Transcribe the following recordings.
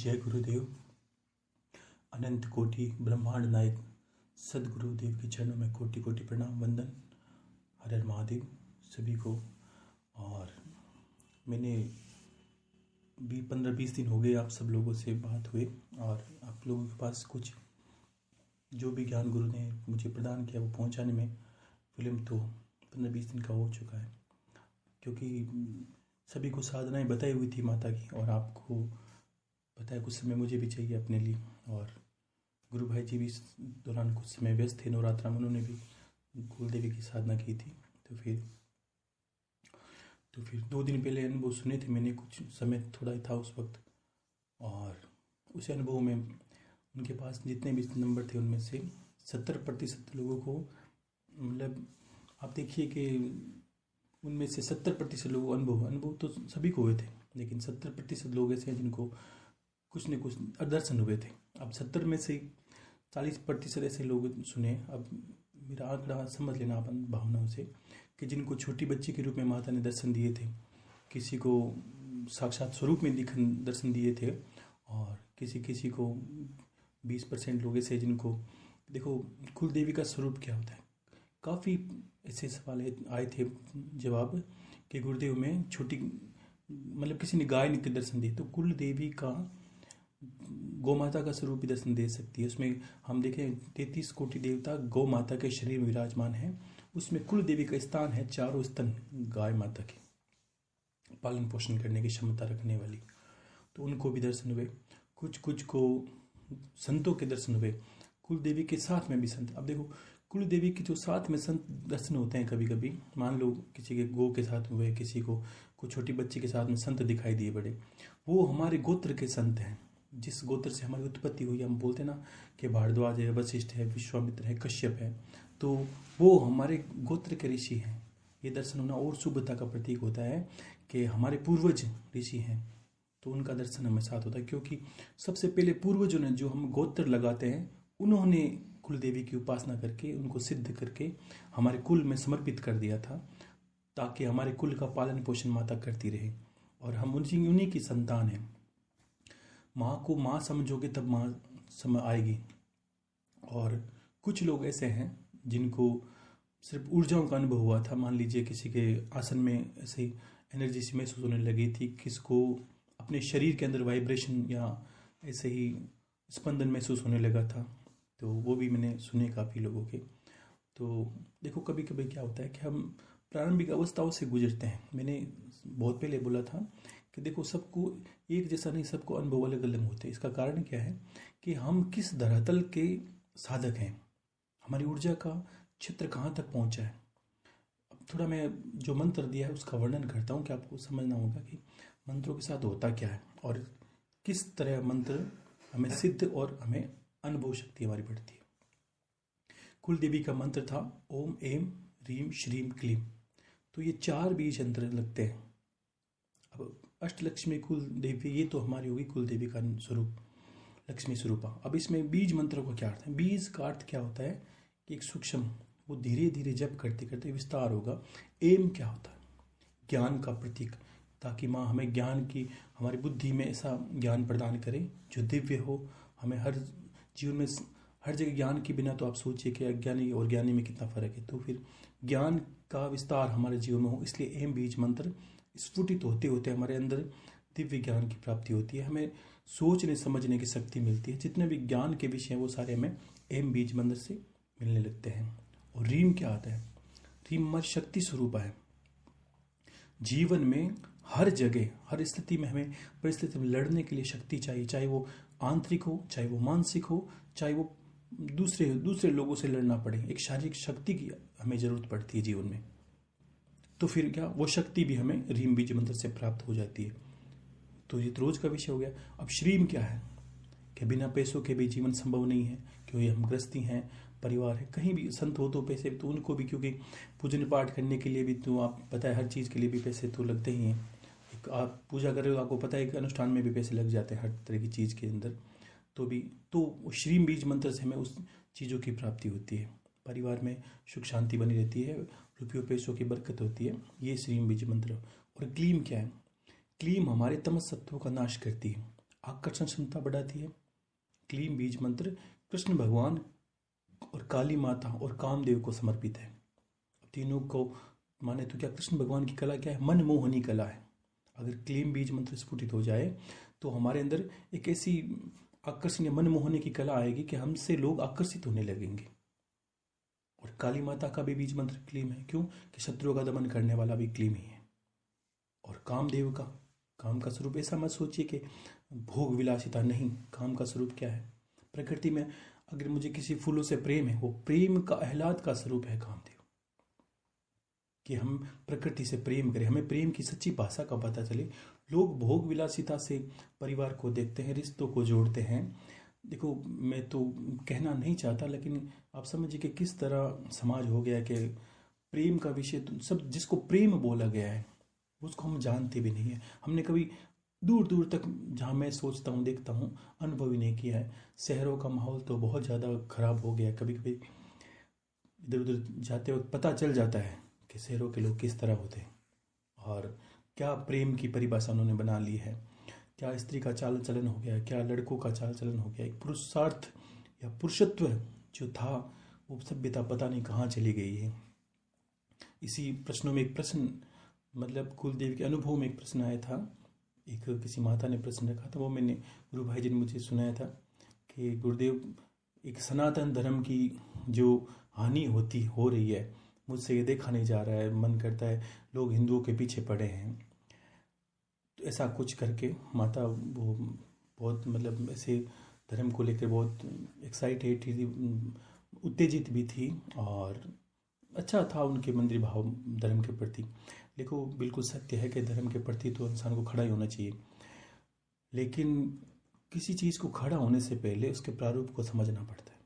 जय गुरुदेव। अनंत कोटि ब्रह्मांड नायक सदगुरुदेव के चरणों में कोटि कोटि प्रणाम वंदन। हर हर महादेव सभी को। और मैंने 15-20 दिन हो गए आप सब लोगों से बात हुए और आप लोगों के पास कुछ जो भी ज्ञान गुरु ने मुझे प्रदान किया वो पहुंचाने में विलम्ब तो 15-20 दिन का हो चुका है, क्योंकि सभी को साधनाएं बताई हुई थी माता की, और आपको पता है कुछ समय मुझे भी चाहिए अपने लिए। और गुरु भाई जी भी इस दौरान कुछ समय व्यस्त थे नवरात्रा में, उन्होंने भी कुल देवी की साधना की थी। तो फिर 2 दिन पहले अनुभव सुने थे मैंने, कुछ समय थोड़ा ही था उस वक्त, और उस अनुभव में उनके पास जितने भी नंबर थे उनमें से 70% लोगों को, मतलब आप देखिए कि उनमें से 70% लोगों अनुभव तो सभी को हुए थे, लेकिन 70% लोग ऐसे हैं जिनको कुछ न कुछ दर्शन हुए थे। अब 70 में से 40% ऐसे लोग सुने। अब मेरा आंकड़ा समझ लेना अपन भावनाओं से, कि जिनको छोटी बच्ची के रूप में माता ने दर्शन दिए थे, किसी को साक्षात स्वरूप में दर्शन दिए थे, और किसी को 20% लोग ऐसे जिनको, देखो कुल देवी का स्वरूप क्या होता है। काफ़ी ऐसे सवाल आए थे जवाब कि गुरुदेव में छोटी, मतलब किसी ने गाय के दर्शन दिए, तो कुल देवी का गौ माता का स्वरूप भी दर्शन दे सकती है। उसमें हम देखें 33 कोटि देवता गौ माता के शरीर में विराजमान है, उसमें कुल देवी का स्थान है चारों स्तन गाय माता की पालन पोषण करने की क्षमता रखने वाली, तो उनको भी दर्शन हुए। कुछ को संतों के दर्शन हुए, कुल देवी के साथ में भी संत। अब देखो कुल देवी के जो साथ में संत दर्शन होते हैं, कभी कभी मान लो किसी के गौ के साथ हुए, किसी को कुछ छोटी बच्ची के साथ में संत दिखाई दिए बड़े, वो हमारे गोत्र के संत हैं, जिस गोत्र से हमारी उत्पत्ति हुई। हम बोलते हैं ना कि भारद्वाज है, वशिष्ठ है, विश्वामित्र है, कश्यप है, तो वो हमारे गोत्र के ऋषि हैं। ये दर्शन होना और शुभता का प्रतीक होता है कि हमारे पूर्वज ऋषि हैं, तो उनका दर्शन हमें साथ होता है। क्योंकि सबसे पहले पूर्वजों ने, जो हम गोत्र लगाते हैं, उन्होंने कुल देवी की उपासना करके उनको सिद्ध करके हमारे कुल में समर्पित कर दिया था, ताकि हमारे कुल का पालन पोषण माता करती रहे, और हम उन्हीं की संतान हैं। माँ को माँ समझोगे तब माँ समझ आएगी। और कुछ लोग ऐसे हैं जिनको सिर्फ ऊर्जाओं का अनुभव हुआ था। मान लीजिए किसी के आसन में ऐसे एनर्जी सी महसूस होने लगी थी, किसको अपने शरीर के अंदर वाइब्रेशन या ऐसे ही स्पंदन महसूस होने लगा था, तो वो भी मैंने सुने काफ़ी लोगों के। तो देखो कभी कभी क्या होता है कि हम प्रारंभिक अवस्थाओं से गुजरते हैं। मैंने बहुत पहले बोला था कि देखो सबको एक जैसा नहीं, सबको अनुभव अलग अलग होते हैं। इसका कारण क्या है कि हम किस धरातल के साधक हैं, हमारी ऊर्जा का क्षेत्र कहाँ तक पहुँचा है। अब थोड़ा मैं जो मंत्र दिया है उसका वर्णन करता हूँ कि आपको समझना होगा कि मंत्रों के साथ होता क्या है और किस तरह मंत्र हमें सिद्ध और हमें अनुभव शक्ति हमारी बढ़ती है। कुल देवी का मंत्र था ओम एम रीम श्रीम क्लीम। तो ये 4 बीज यंत्र लगते हैं। अब अष्टलक्ष्मी कुल देवी, ये तो हमारी होगी कुल देवी का स्वरूप, लक्ष्मी स्वरूपा। अब इसमें बीज मंत्रों का क्या अर्थ है। बीज का अर्थ क्या होता है कि एक सूक्ष्म, वो धीरे धीरे जप करते करते विस्तार होगा। एम क्या होता है, ज्ञान का प्रतीक, ताकि माँ हमें ज्ञान की, हमारी बुद्धि में ऐसा ज्ञान प्रदान करे जो दिव्य हो। हमें हर जीवन में हर जगह ज्ञान के बिना, तो आप सोचिए कि अज्ञानी और ज्ञानी में कितना फर्क है। तो फिर ज्ञान का विस्तार हमारे जीवन में हो, इसलिए एम बीज मंत्र स्फुटित होते होते हमारे अंदर दिव्य ज्ञान की प्राप्ति होती है, हमें सोचने समझने की शक्ति मिलती है। जितने भी ज्ञान के विषय हैं वो सारे हमें एम बीज मंत्र से मिलने लगते हैं। और रीम क्या आता है, रीम हमारी शक्ति स्वरूप है। जीवन में हर जगह हर स्थिति में हमें परिस्थिति में लड़ने के लिए शक्ति चाहिए, चाहे वो आंतरिक हो, चाहे वो मानसिक हो, चाहे वो दूसरे लोगों से लड़ना पड़े। एक शारीरिक शक्ति की हमें जरूरत पड़ती है जीवन में। तो फिर क्या, वो शक्ति भी हमें रीम बीज मंत्र से प्राप्त हो जाती है। तो ये रोज का विषय हो गया। अब श्रीम क्या है कि बिना पैसों के भी जीवन संभव नहीं है, क्योंकि हम गृहस्थी हैं, परिवार है। कहीं भी संत हो तो पैसे तो उनको भी, क्योंकि पूजन पाठ करने के लिए भी तो आप पता है हर चीज़ के लिए भी पैसे तो लगते ही हैं। आप पूजा कर रहे हो, आपको पता है कि अनुष्ठान में भी पैसे लग जाते हैं हर तरह की चीज़ के अंदर। तो श्रीम बीज मंत्र से हमें उस चीज़ों की प्राप्ति होती है, परिवार में सुख शांति बनी रहती है, रुपयों पैसों की बरकत होती है। ये श्रीम बीज मंत्र। और क्लीम क्या है, क्लीम हमारे तमस सत्वों का नाश करती है। आकर्षण क्षमता बढ़ाती है। क्लीम बीज मंत्र कृष्ण भगवान और काली माता और कामदेव को समर्पित है। तीनों को माने तो क्या कृष्ण भगवान की कला क्या है? मनमोहनी कला है। अगर क्लीम बीज मंत्र स्फुटित हो जाए तो हमारे अंदर एक ऐसी आकर्षण या मनमोहनी की कला आएगी कि हमसे लोग आकर्षित होने लगेंगे। और काली माता का भी बीज मंत्र क्लीम है। क्यों? कि शत्रुओं का दमन करने वाला भी क्लीम ही है। और कामदेव का, काम का स्वरूप ऐसा मत सोचिए कि भोग विलासिता, नहीं। काम का स्वरूप क्या है? प्रकृति में अगर मुझे किसी फूलों से प्रेम है, वो प्रेम का आह्लाद का स्वरूप है कामदेव। कि हम प्रकृति से प्रेम करें, हमें प्रेम की सच्ची भाषा का पता चले। लोग भोग विलासिता से परिवार को देखते हैं, रिश्तों को जोड़ते हैं। देखो, मैं तो कहना नहीं चाहता, लेकिन आप समझिए कि किस तरह समाज हो गया कि प्रेम का विषय तो सब, जिसको प्रेम बोला गया है उसको हम जानते भी नहीं है। हमने कभी दूर दूर तक, जहाँ मैं सोचता हूँ, देखता हूँ, अनुभव ही नहीं किया है। शहरों का माहौल तो बहुत ज़्यादा खराब हो गया है। कभी कभी इधर उधर जाते वक्त पता चल जाता है कि शहरों के लोग किस तरह होते हैं और क्या प्रेम की परिभाषा उन्होंने बना ली है। क्या स्त्री का चाल चलन हो गया, क्या लड़कों का चाल चलन हो गया। एक पुरुषार्थ या पुरुषत्व जो था, वो सभ्यता पता नहीं कहाँ चली गई है। इसी प्रश्नों में एक प्रश्न, मतलब कुलदेव के अनुभव में एक प्रश्न आया था। एक किसी माता ने प्रश्न रखा था, वो मैंने गुरु भाई जी ने मुझे सुनाया था कि गुरुदेव, एक सनातन धर्म की जो हानि हो रही है, मुझसे ये देखा नहीं जा रहा है, मन करता है लोग हिंदुओं के पीछे पड़े हैं। तो ऐसा कुछ करके माता वो बहुत, मतलब ऐसे धर्म को लेकर बहुत एक्साइटेड थी, उत्तेजित भी थी, और अच्छा था उनके मंदिर भाव धर्म के प्रति। देखो, बिल्कुल सत्य है कि धर्म के प्रति तो इंसान को खड़ा ही होना चाहिए, लेकिन किसी चीज़ को खड़ा होने से पहले उसके प्रारूप को समझना पड़ता है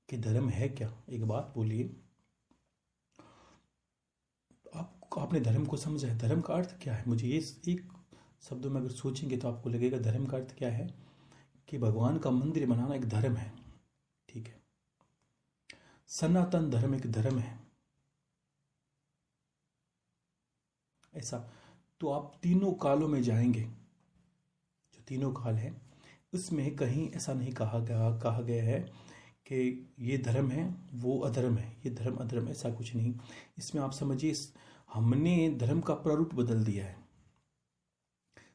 कि धर्म है क्या। एक बात बोलिए, आपने धर्म को समझा है, धर्म का अर्थ क्या है? मुझे ये एक शब्दों में अगर सोचेंगे तो आपको लगेगा धर्म का अर्थ क्या है, कि भगवान का मंदिर बनाना एक धर्म है। ठीक है, सनातन धर्म एक धर्म है, ऐसा। तो आप तीनों कालों में जाएंगे, जो तीनों काल है उसमें कहीं ऐसा नहीं कहा गया है कि ये धर्म है वो अधर्म है, ये धर्म अधर्म, ऐसा कुछ नहीं। इसमें आप समझिए, हमने धर्म का प्रारूप बदल दिया है।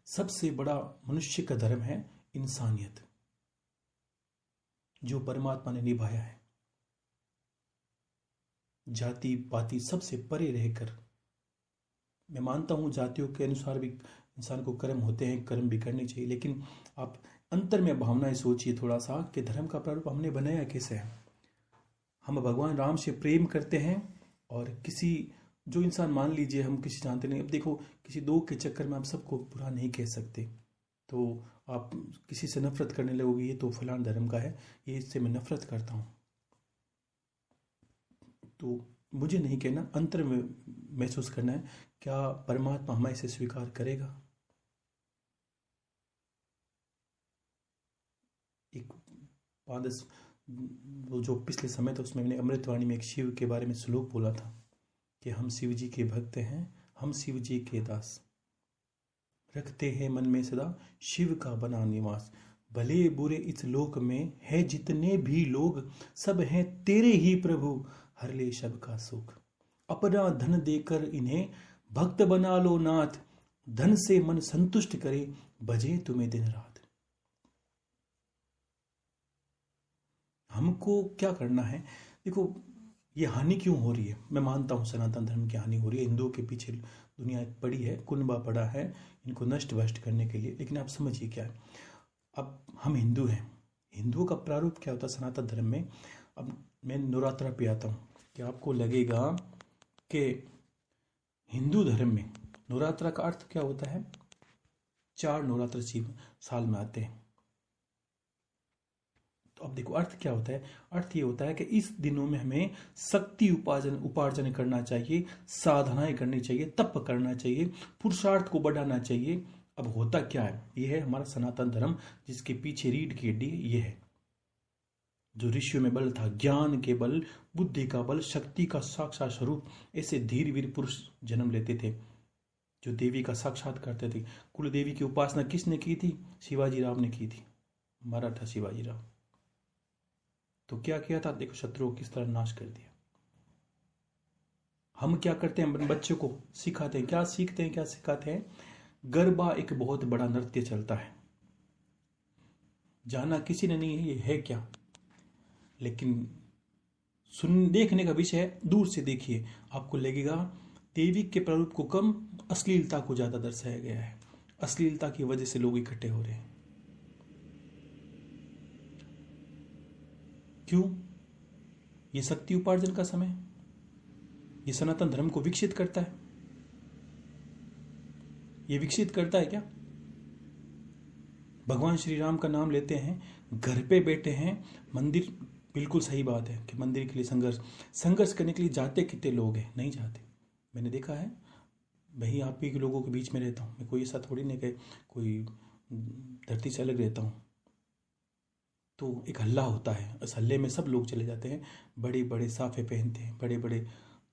सबसे बड़ा मनुष्य का धर्म है इंसानियत, जो परमात्मा ने निभाया है। जाति पाति सबसे परे रहकर, मैं मानता हूं जातियों के अनुसार भी इंसान को कर्म होते हैं, कर्म भी करने चाहिए, लेकिन आप अंतर में भावनाएं सोचिए थोड़ा सा कि धर्म का प्रारूप हमने बनाया कैसे है। हम भगवान राम से प्रेम करते हैं, और किसी, जो इंसान, मान लीजिए हम किसी जानते नहीं, अब देखो किसी दो के चक्कर में आप सबको बुरा नहीं कह सकते, तो आप किसी से नफरत करने लगोगे, ये तो फलान धर्म का है, ये इससे मैं नफरत करता हूँ। तो मुझे नहीं कहना, अंतर में महसूस करना है, क्या परमात्मा हमें इसे स्वीकार करेगा? एक 5-10 वो जो पिछले समय था उसमें मैंने अमृतवाणी में एक शिव के बारे में श्लोक बोला था कि हम शिव जी के भक्त हैं, हम शिव जी के दास, रखते हैं मन में सदा शिव का बना निवास। भले बुरे इस लोक में है जितने भी लोग, सब हैं तेरे ही प्रभु, हर ले सब का सुख। अपना धन देकर इन्हें भक्त बना लो नाथ, धन से मन संतुष्ट करे, बजे तुम्हें दिन रात। हमको क्या करना है? देखो, ये हानि क्यों हो रही है? मैं मानता हूँ सनातन धर्म की हानि हो रही है, हिंदुओं के पीछे दुनिया पड़ी है, कुनबा पड़ा है इनको नष्ट भ्रष्ट करने के लिए। लेकिन आप समझिए क्या है, अब हम हिंदू हैं, हिंदुओं का प्रारूप क्या होता है सनातन धर्म में? अब मैं नवरात्रा पे आता हूँ कि आपको लगेगा कि हिंदू धर्म में नवरात्रा का अर्थ क्या होता है? 4 नवरात्र साल में आते हैं। तो अब देखो अर्थ क्या होता है? अर्थ ये होता है कि इस दिनों में हमें शक्ति उपार्जन करना चाहिए, साधनाएं करनी चाहिए, तप करना चाहिए, पुरुषार्थ को बढ़ाना चाहिए। अब होता क्या है? ये है हमारा सनातन धर्म, जिसके पीछे रीढ़ की हड्डी ये है। जो ऋषियों में बल था, ज्ञान के बल, बुद्धि का बल, शक्ति का साक्षात स्वरूप, ऐसे धीर वीर पुरुष जन्म लेते थे। जो देवी का साक्षात करते थे। कुल देवी की उपासना किसने की थी? शिवाजी राव ने की थी, मराठा शिवाजी राव। तो क्या किया था? देखो शत्रुओं किस तरह नाश कर दिया। हम क्या करते हैं? बच्चों को सिखाते हैं, क्या सीखते हैं, क्या सिखाते हैं? गरबा एक बहुत बड़ा नृत्य चलता है, जाना किसी ने नहीं है ये है क्या, लेकिन सुन देखने का विषय है। दूर से देखिए, आपको लगेगा देवी के प्रारूप को कम, अश्लीलता को ज्यादा दर्शाया गया है। अश्लीलता की वजह से लोग इकट्ठे हो रहे हैं। क्यों? ये शक्ति उपार्जन का समय, ये सनातन धर्म को विकसित करता है। ये विकसित करता है क्या? भगवान श्री राम का नाम लेते हैं, घर पे बैठे हैं, मंदिर, बिल्कुल सही बात है कि मंदिर के लिए संघर्ष करने के लिए जाते कितने लोग हैं? नहीं जाते। मैंने देखा है, वही आप ही के लोगों के बीच में रहता हूँ मैं, कोई ऐसा थोड़ी नहीं कि कोई धरती से अलग रहता हूँ। तो एक हल्ला होता है, उस हल्ले में सब लोग चले जाते हैं, बड़े बड़े साफे पहनते हैं, बड़े बड़े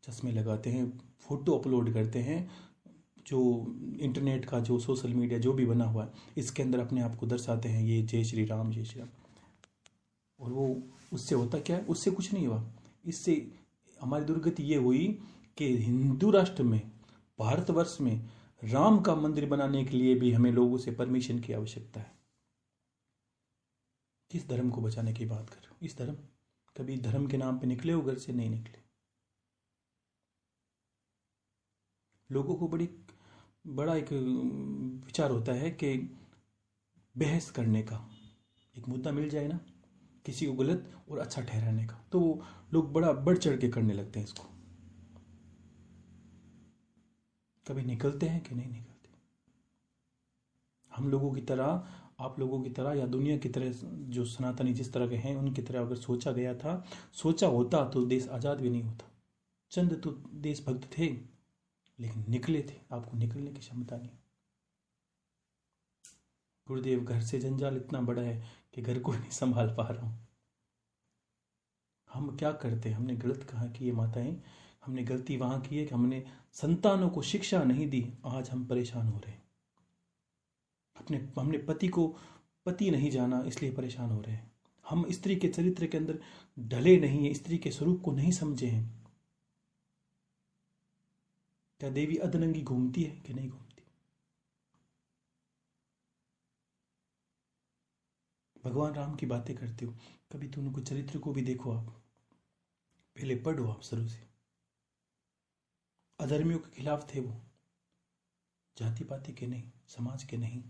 चश्मे लगाते हैं, फोटो अपलोड करते हैं, जो इंटरनेट का जो सोशल मीडिया जो भी बना हुआ है इसके अंदर अपने आप को दर्शाते हैं, ये जय श्री राम जय श्री राम। और वो उससे होता क्या है? उससे कुछ नहीं हुआ। इससे हमारी दुर्गति ये हुई कि हिंदू राष्ट्र में, भारतवर्ष में राम का मंदिर बनाने के लिए भी हमें लोगों से परमिशन की आवश्यकता है। किस धर्म को बचाने की बात कर रहे हो? इस धर्म, कभी धर्म के नाम पे निकले हो घर से? नहीं निकले। लोगों को बड़ा एक विचार होता है कि बहस करने का एक मुद्दा मिल जाए ना, किसी को गलत और अच्छा ठहराने का, तो वो लोग बड़ा बढ़ चढ़ के करने लगते हैं इसको। कभी निकलते हैं कि नहीं निकलते? हम लोगों की तरह, आप लोगों की तरह या दुनिया की तरह जो सनातनी जिस तरह के हैं उनकी तरह अगर सोचा गया था, सोचा होता तो देश आज़ाद भी नहीं होता। चंद तो देशभक्त थे लेकिन निकले थे, आपको निकलने की क्षमता नहीं। गुरुदेव, घर से जंजाल इतना बड़ा है कि घर को नहीं संभाल पा रहा हूं। हम क्या करते हैं? हमने गलत कहा कि ये माताएं, हमने गलती वहां की है कि हमने संतानों को शिक्षा नहीं दी। आज हम परेशान हो रहे हैं। हमने पति को पति नहीं जाना, इसलिए परेशान हो रहे हैं। हम स्त्री के चरित्र के अंदर ढले नहीं है, स्त्री के स्वरूप को नहीं समझे हैं। क्या देवी अधनंगी घूमती है कि नहीं घूमती? भगवान राम की बातें करते हो, कभी तो उनको चरित्र को भी देखो। आप पहले पढ़ो, आप शुरू से। अधर्मियों के खिलाफ थे वो, जाति पाति के नहीं, समाज के नहीं।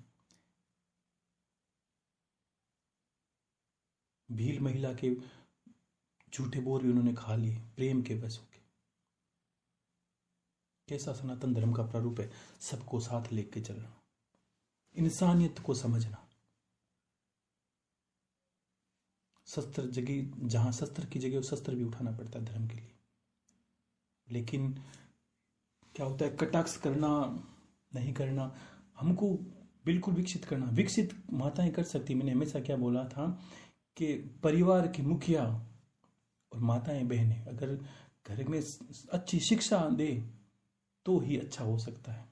भील महिला के झूठे बोर भी उन्होंने खा लिए, प्रेम के बस होके। कैसा सनातन धर्म का प्रारूप है? सबको साथ लेके चलना, इंसानियत को समझना। शस्त्र जगह, जहां शस्त्र की जगह शस्त्र भी उठाना पड़ता है धर्म के लिए। लेकिन क्या होता है? कटाक्ष करना, नहीं करना। हमको बिल्कुल विकसित करना, विकसित माताएं कर सकती। मैंने हमेशा क्या बोला था कि परिवार की मुखिया और माताएं बहनें अगर घर में अच्छी शिक्षा दे तो ही अच्छा हो सकता है।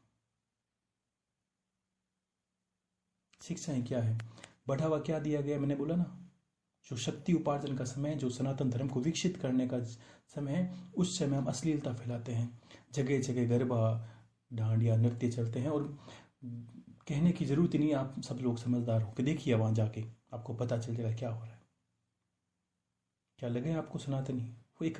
शिक्षाएं क्या है? बढ़ावा क्या दिया गया? मैंने बोला ना, जो शक्ति उपार्जन का समय, जो सनातन धर्म को विकसित करने का समय है, उस समय हम अश्लीलता फैलाते हैं। जगह जगह गरबा, डांडिया, नृत्य चलते हैं। और कहने की जरूरत ही नहीं, आप सब लोग समझदार हो कि देखिए वहां जाके आपको पता चल जाएगा क्या हो रहा है। क्या लगे आपको सनातनी? वो एक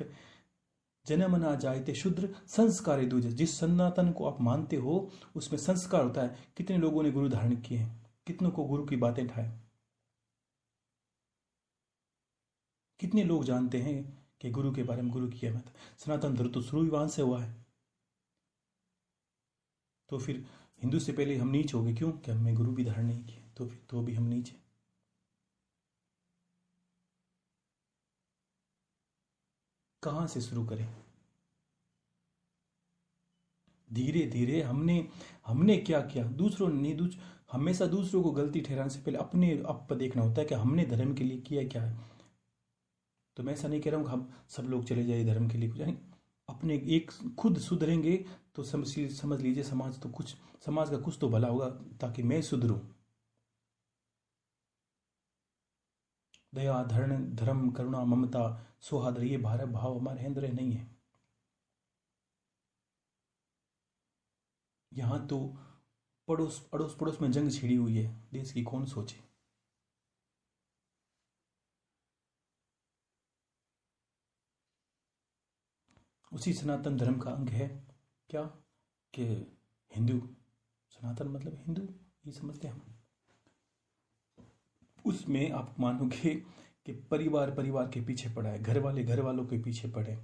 जन्म ना जायते शूद्र संस्कार दूजे। जिस सनातन को आप मानते हो उसमें संस्कार होता है। कितने लोगों ने गुरु धारण किए हैं, कितनों को गुरु की बातें ठाए। कितने लोग जानते हैं कि गुरु के बारे में, गुरु की अहमियत। सनातन धर्म तो शुरू ही वहां से हुआ है। तो फिर हिंदू से पहले हम नीच हो गए। क्यों? कि हमने गुरु भी धारण नहीं किए, तो फिर तो भी हम नीच हैं। कहां से शुरू करें? धीरे धीरे हमने क्या किया, दूसरों ने नहीं। हमेशा दूसरों को गलती ठहराने से पहले अपने आप पर देखना होता है कि हमने धर्म के लिए किया क्या है। तो मैं ऐसा नहीं कह रहा हूं कि हम सब लोग चले जाए धर्म के लिए, कुछ नहीं। अपने एक खुद सुधरेंगे तो समझ लीजिए समाज का कुछ तो भला होगा, ताकि मैं सुधरूं। दया, धर्म, करुणा, ममता, सौहार्द, ये भारत भाव हमारे अंदर नहीं है। यहाँ तो अड़ोस पड़ोस में जंग छिड़ी हुई है, देश की कौन सोचे। उसी सनातन धर्म का अंग है क्या कि हिंदू, सनातन मतलब हिंदू ये समझते हैं हम। उसमें आप मानोगे कि परिवार के पीछे पड़ा है, घर वालों के पीछे पड़े।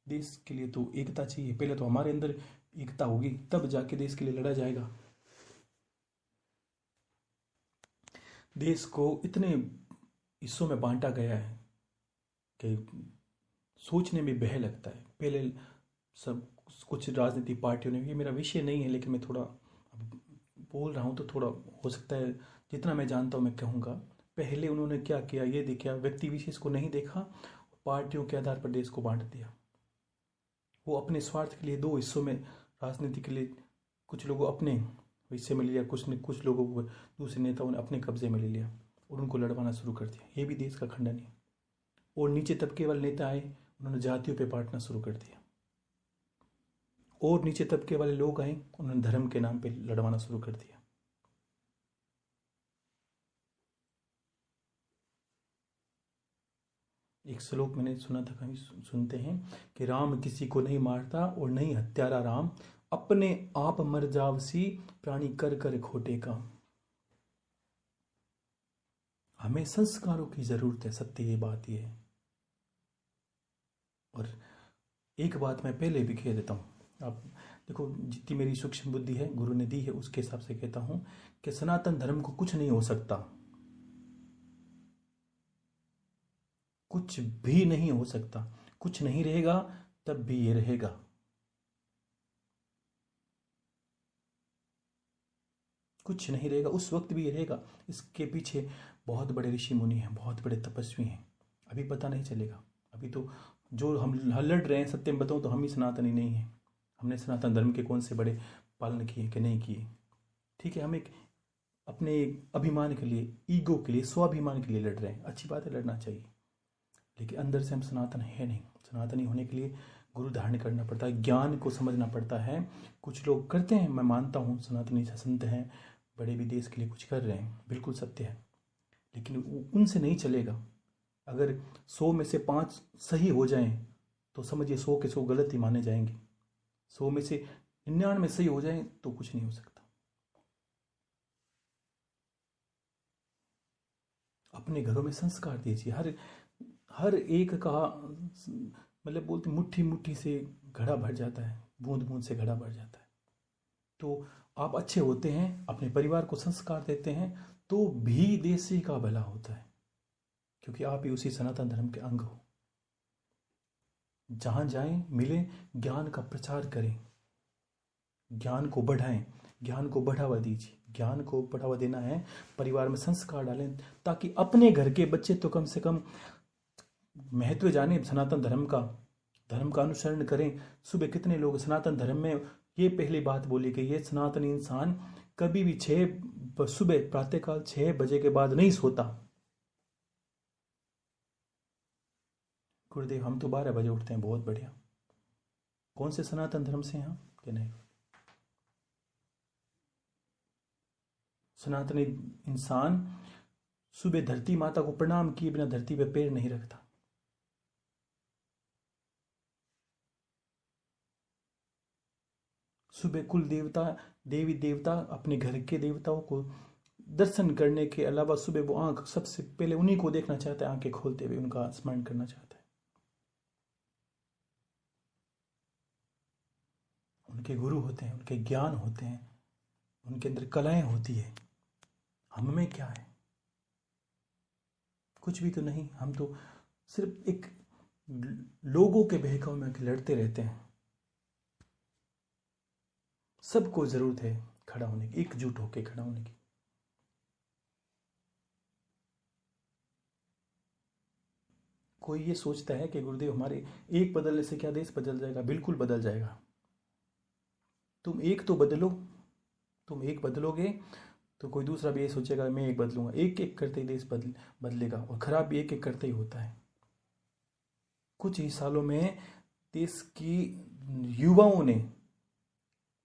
देश के लिए तो एकता चाहिए, पहले तो हमारे अंदर एकता होगी तब जाके देश के लिए लड़ा जाएगा। देश को इतने हिस्सों में बांटा गया है कि सोचने में बह लगता है। पहले सब कुछ राजनीतिक पार्टियों ने, ये मेरा विषय नहीं है लेकिन मैं थोड़ा बोल रहा हूँ तो थोड़ा हो सकता है जितना मैं जानता हूँ मैं कहूँगा। पहले उन्होंने क्या किया, ये देखा, व्यक्ति विशेष को नहीं देखा, पार्टियों के आधार पर देश को बांट दिया। वो अपने स्वार्थ के लिए दो हिस्सों में, राजनीति के लिए कुछ लोगों अपने हिस्से में ले लिया, कुछ लोगों को दूसरे नेताओं ने अपने कब्जे में ले लिया और उनको लड़वाना शुरू कर दिया। ये भी देश का खंडन है। और नीचे तबके वाले नेता आए, उन्होंने जातियों पे बांटना शुरू कर दिया। और नीचे तबके वाले लोग आए, उन्होंने धर्म के नाम पे लड़वाना शुरू कर दिया। एक श्लोक मैंने सुना था, कहीं सुनते हैं कि राम किसी को नहीं मारता और नहीं हत्यारा राम, अपने आप मर जावसी प्राणी कर कर खोटे काम। हमें संस्कारों की जरूरत है, सत्य ये बात ये है। और एक बात मैं पहले भी कह देता हूँ, आप देखो जितनी मेरी सूक्ष्म बुद्धि है गुरु ने दी है उसके हिसाब से कहता हूँ कि सनातन धर्म को कुछ नहीं हो सकता, कुछ भी नहीं हो सकता। कुछ नहीं रहेगा तब भी ये रहेगा। कुछ नहीं रहेगा उस वक्त भी ये रहेगा। इसके पीछे बहुत बड़े ऋषि मुनि हैं, बहुत बड़े तपस्वी हैं। अभी पता नहीं चलेगा। अभी तो जो हम लड़ रहे हैं, सत्य में बताऊं तो हम ही सनातनी नहीं है। हमने सनातन धर्म के कौन से बड़े पालन किए कि नहीं किए। ठीक है, हम एक अपने अभिमान के लिए, ईगो के लिए, स्वाभिमान के लिए लड़ रहे हैं। अच्छी बात है, लड़ना चाहिए, लेकिन अंदर से हम सनातन है नहीं। सनातनी होने के लिए गुरु धारण करना पड़ता है, ज्ञान को समझना पड़ता है। कुछ लोग करते हैं, मैं मानता हूँ सनातनी संत हैं, बड़े भी देश के लिए कुछ कर रहे हैं, बिल्कुल सत्य है, लेकिन उनसे नहीं चलेगा। अगर 100 में से 5 सही हो जाएं तो समझिए 100 के 100 गलत ही माने जाएंगे। 100 में से 99 सही हो जाएं तो कुछ नहीं हो सकता। अपने घरों में संस्कार दीजिए। हर एक का मतलब बोलते मुट्ठी मुट्ठी से घड़ा भर जाता है, बूंद बूंद से घड़ा भर जाता है। तो आप अच्छे होते हैं, अपने परिवार को संस्कार देते हैं तो भी देश का भला होता है, क्योंकि आप ही उसी सनातन धर्म के अंग हो। जहां जाएं मिले, ज्ञान का प्रचार करें, ज्ञान को बढ़ाएं, ज्ञान को बढ़ावा दीजिए। ज्ञान को बढ़ावा देना है, परिवार में संस्कार डालें ताकि अपने घर के बच्चे तो कम से कम महत्व जाने सनातन धर्म का अनुसरण करें। सुबह कितने लोग सनातन धर्म में, ये पहली बात बोली गई है, सनातन इंसान कभी भी सुबह प्रातःकाल 6 बजे के बाद नहीं सोता। गुरुदेव हम तो 12 बजे उठते हैं, बहुत बढ़िया। कौन से सनातन धर्म से हैं हम कि नहीं? सनातनी इंसान सुबह धरती माता को प्रणाम किए बिना धरती पर पैर नहीं रखता। सुबह कुल देवता, देवी देवता, अपने घर के देवताओं को दर्शन करने के अलावा सुबह वो आंख सबसे पहले उन्हीं को देखना चाहता है, आंखें खोलते हुए उनका स्मरण करना चाहता है। उनके गुरु होते हैं, उनके ज्ञान होते हैं, उनके अंदर कलाएं होती है। हम में क्या है? कुछ भी तो नहीं। हम तो सिर्फ एक लोगों के बहकावे में लड़ते रहते हैं। सबको जरूरत है खड़ा होने की, एकजुट होकर खड़ा होने की। कोई ये सोचता है कि गुरुदेव हमारे एक बदलने से क्या देश बदल जाएगा? बिल्कुल बदल जाएगा। तुम एक तो बदलो, तुम एक बदलोगे तो कोई दूसरा भी ये सोचेगा मैं एक बदलूंगा। एक एक करते ही देश बदलेगा, और खराब भी एक एक करते ही होता है। कुछ ही सालों में देश की युवाओं ने,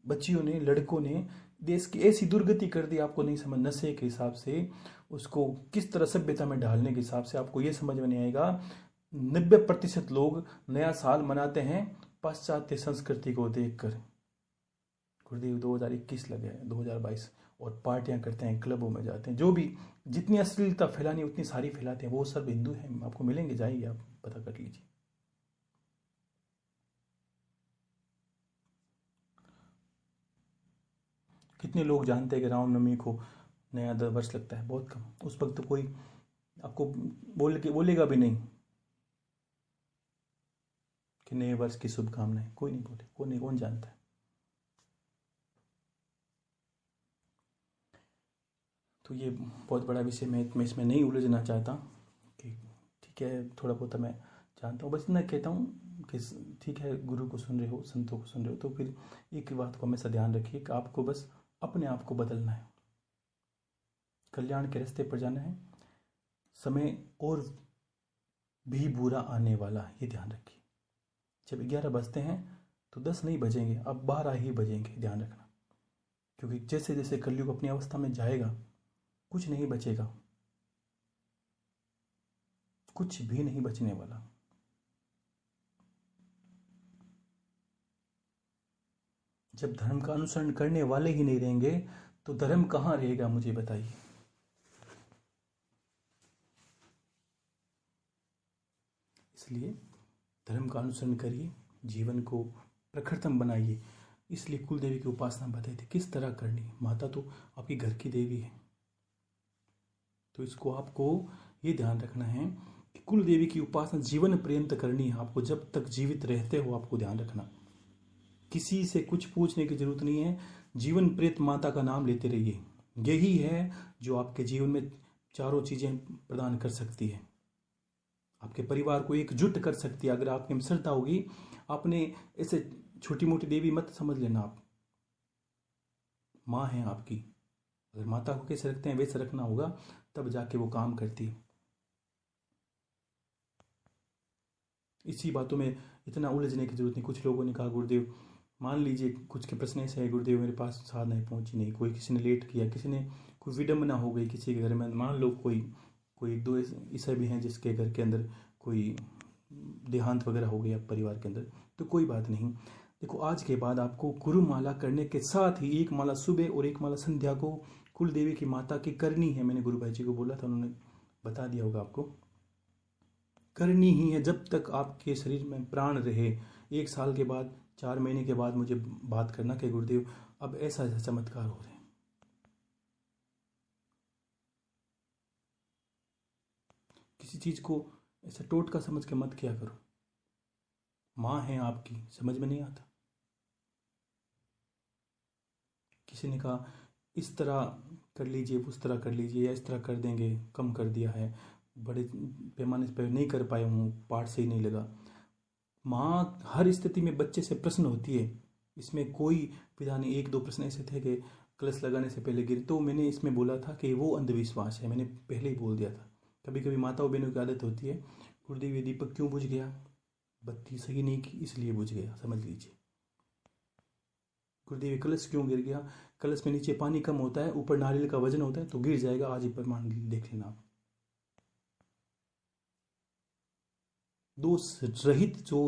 बच्चियों ने, लड़कों ने देश की ऐसी दुर्गति कर दी, आपको नहीं समझ। नशे के हिसाब से उसको किस तरह सभ्यता में ढालने के हिसाब से आपको ये समझ में नहीं आएगा। 90% लोग नया साल मनाते हैं पाश्चात्य संस्कृति को देखकर। गुरुदेव 2021 लगे हैं, 2022, और पार्टियां करते हैं, क्लबों में जाते हैं, जो भी जितनी अश्लीलता फैलानी उतनी सारी फैलाते हैं। वो सब हिंदू हैं, आपको मिलेंगे, जाइए आप पता कर लीजिए। कितने लोग जानते हैं कि रामनवमी को नया वर्ष लगता है? बहुत कम। उस वक्त तो कोई आपको बोलेगा भी नहीं कि नए वर्ष की शुभकामनाएं, कोई नहीं बोले, कौन जानता है। तो ये बहुत बड़ा विषय, मैं इसमें नहीं उलझना चाहता कि ठीक है, थोड़ा बहुत मैं जानता हूँ, बस इतना कहता हूँ कि ठीक है, गुरु को सुन रहे हो, संतों को सुन रहे हो, तो फिर एक बात को हमेशा ध्यान रखिए कि आपको बस अपने आप को बदलना है, कल्याण के रास्ते पर जाना है। समय और भी बुरा आने वाला, ये ध्यान रखिए। जब 11 बजते हैं तो 10 नहीं बजेंगे, अब 12 ही बजेंगे, ध्यान रखना। क्योंकि जैसे जैसे कलयुग अपनी अवस्था में जाएगा, कुछ नहीं बचेगा, कुछ भी नहीं बचने वाला। जब धर्म का अनुसरण करने वाले ही नहीं रहेंगे तो धर्म कहाँ रहेगा, मुझे बताइए। इसलिए धर्म का अनुसरण करिए, जीवन को प्रखरतम बनाइए। इसलिए कुल देवी की उपासना बताई थी किस तरह करनी। माता तो आपकी घर की देवी है, तो इसको आपको ये ध्यान रखना है कि कुल देवी की उपासना जीवन पर्यंत करनी है आपको। जब तक जीवित रहते हो आपको ध्यान रखना, किसी से कुछ पूछने की जरूरत नहीं है। जीवन पर्यंत माता का नाम लेते रहिए। यही है जो आपके जीवन में चारों चीजें प्रदान कर सकती है, आपके परिवार को एकजुट कर सकती है। अगर आपके में श्रद्धा होगी, आपने ऐसे छोटी मोटी देवी मत समझ लेना। आप माँ है आपकी, अगर माता को कैसे रखते हैं वैसे रखना होगा, तब जाके वो काम करती है। इसी बातों में इतना उलझने की जरूरत नहीं। कुछ लोगों ने कहा गुरुदेव, मान लीजिए कुछ के प्रश्न ऐसे है, गुरुदेव मेरे पास साधना पहुंची नहीं, कोई किसी ने लेट किया, किसी ने कोई विडम्बना हो गई किसी के घर में। मान लो कोई एक दो ऐसे भी हैं जिसके घर के अंदर कोई देहांत वगैरह हो गया परिवार के अंदर, तो कोई बात नहीं। देखो, आज के बाद आपको गुरुमाला करने के साथ ही एक माला सुबह और एक माला संध्या को कुल देवी की माता की करनी है। मैंने गुरु भाई जी को बोला था, उन्होंने बता दिया होगा आपको, करनी ही है जब तक आपके शरीर में प्राण रहे। 1 साल के बाद, 4 महीने के बाद मुझे बात करना कि गुरुदेव अब ऐसा ऐसा चमत्कार हो रहे हैं। किसी चीज को ऐसा टोटका समझ के मत किया करो। माँ है आपकी, समझ में नहीं आता। किसी ने कहा इस तरह कर लीजिए, उस तरह कर लीजिए, या इस तरह कर देंगे, कम कर दिया है, बड़े पैमाने पर नहीं कर पाया हूँ, पाठ सही नहीं लगा। माँ हर स्थिति में बच्चे से प्रश्न होती है, इसमें कोई विधा नहीं। 1-2 प्रश्न ऐसे थे कि कलश लगाने से पहले गिर, तो मैंने इसमें बोला था कि वो अंधविश्वास है, मैंने पहले ही बोल दिया था। कभी कभी माताओं बहनों की आदत होती है, गुरुदेव ये दीपक क्यों बुझ गया, बत्ती सही नहीं की इसलिए बुझ गया, समझ लीजिए। गुरुदेव कलश क्यों गिर गया, कलश में नीचे पानी कम होता है, ऊपर नारियल का वजन होता है, तो गिर जाएगा। आज ही प्रमाण देख लेना आप। दोष रहित जो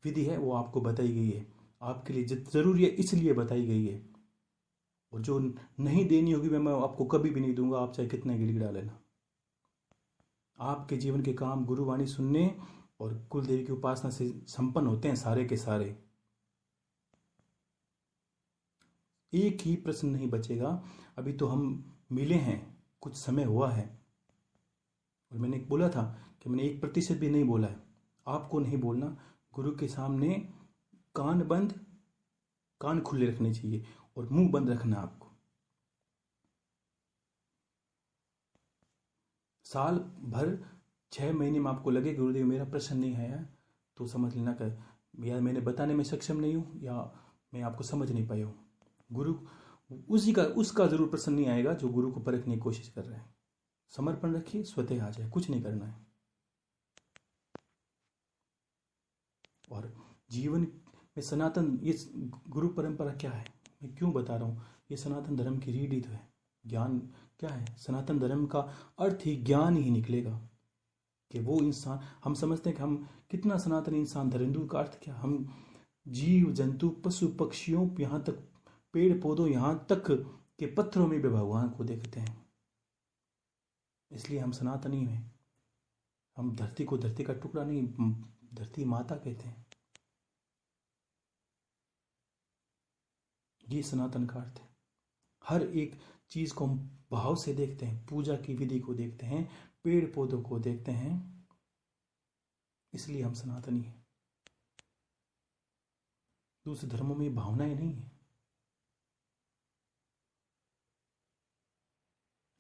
विधि है वो आपको बताई गई है, आपके लिए जरूरी है इसलिए बताई गई है। और जो नहीं देनी होगी मैं आपको कभी भी नहीं दूंगा, आप चाहे कितना गिड़गिड़ा लेना। आपके जीवन के काम गुरुवाणी सुनने और कुल देवी की उपासना से संपन्न होते हैं सारे के सारे। एक ही प्रश्न नहीं बचेगा। अभी तो हम मिले हैं, कुछ समय हुआ है, और मैंने बोला था कि मैंने 1% भी नहीं बोला है। आपको नहीं बोलना, गुरु के सामने कान खुले रखने चाहिए और मुंह बंद रखना आपको। साल भर 6 महीने में आपको लगे गुरुदेव मेरा प्रश्न नहीं है यार, तो समझ लेना कर या मैंने बताने में सक्षम नहीं हूँ या मैं आपको समझ नहीं पाया हूँ। गुरु उसका जरूर प्रश्न नहीं आएगा जो गुरु को परखने की कोशिश कर रहा है। समर्पण रखिए, स्वतः आ जाए, कुछ नहीं करना है। और जीवन में सनातन ये गुरु परंपरा क्या है, मैं क्यों बता रहा हूँ, ये सनातन धर्म की रीढ़ ही तो है। ज्ञान क्या है, सनातन धर्म का अर्थ ही ज्ञान ही निकलेगा कि वो इंसान, हम समझते हैं कि हम कितना सनातन इंसान धर्म, हिंदू का अर्थ क्या, हम जीव जंतु पशु पक्षियों यहाँ तक पेड़ पौधों यहाँ तक के पत्थरों में भी भगवान को देखते हैं, इसलिए हम सनातनी हैं। हम धरती को धरती का टुकड़ा नहीं, धरती माता कहते हैं। ये सनातन का अर्थ है। हर एक चीज को हम भाव से देखते हैं, पूजा की विधि को देखते हैं, पेड़ पौधों को देखते हैं, इसलिए हम सनातनी हैं। दूसरे धर्मों में भावनाएं नहीं है,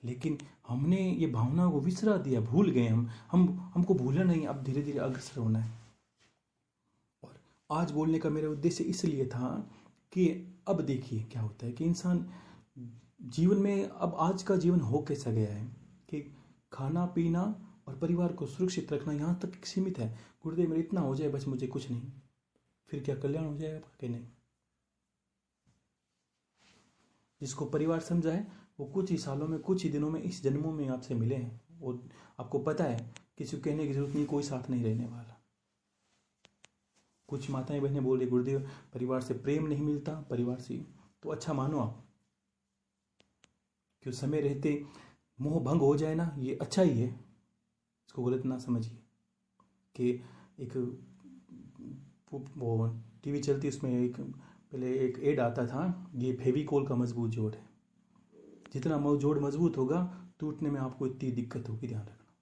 लेकिन हमने ये भावना को विसरा दिया, भूल गए हमको भूलना नहीं, अब धीरे धीरे अग्रसर होना है। और आज बोलने का मेरा उद्देश्य इसलिए था कि अब देखिए क्या होता है कि इंसान जीवन में, अब आज का जीवन हो कैसा गया है कि खाना पीना और परिवार को सुरक्षित रखना यहाँ तक सीमित है। गुरुदेव मेरे इतना हो जाए बस, मुझे कुछ नहीं, फिर क्या कल्याण हो जाएगा आपका कि नहीं। जिसको परिवार समझा है वो कुछ ही सालों में, कुछ ही दिनों में, इस जन्मों में आपसे मिले हैं, और आपको पता है किसी को कहने की जरूरत नहीं, कोई साथ नहीं रहने वाला। कुछ माताएं बहनें बोल रही गुरुदेव परिवार से प्रेम नहीं मिलता, परिवार से, तो अच्छा मानो आप, क्यों समय रहते मोह भंग हो जाए ना, ये अच्छा ही है, इसको गलत ना समझिए। कि एक वो टीवी चलती, उसमें एक पहले एक एड आता था, ये फेविकोल का मजबूत जोड़ है, जितना जोड़ मजबूत होगा टूटने में आपको इतनी दिक्कत होगी, ध्यान रखना।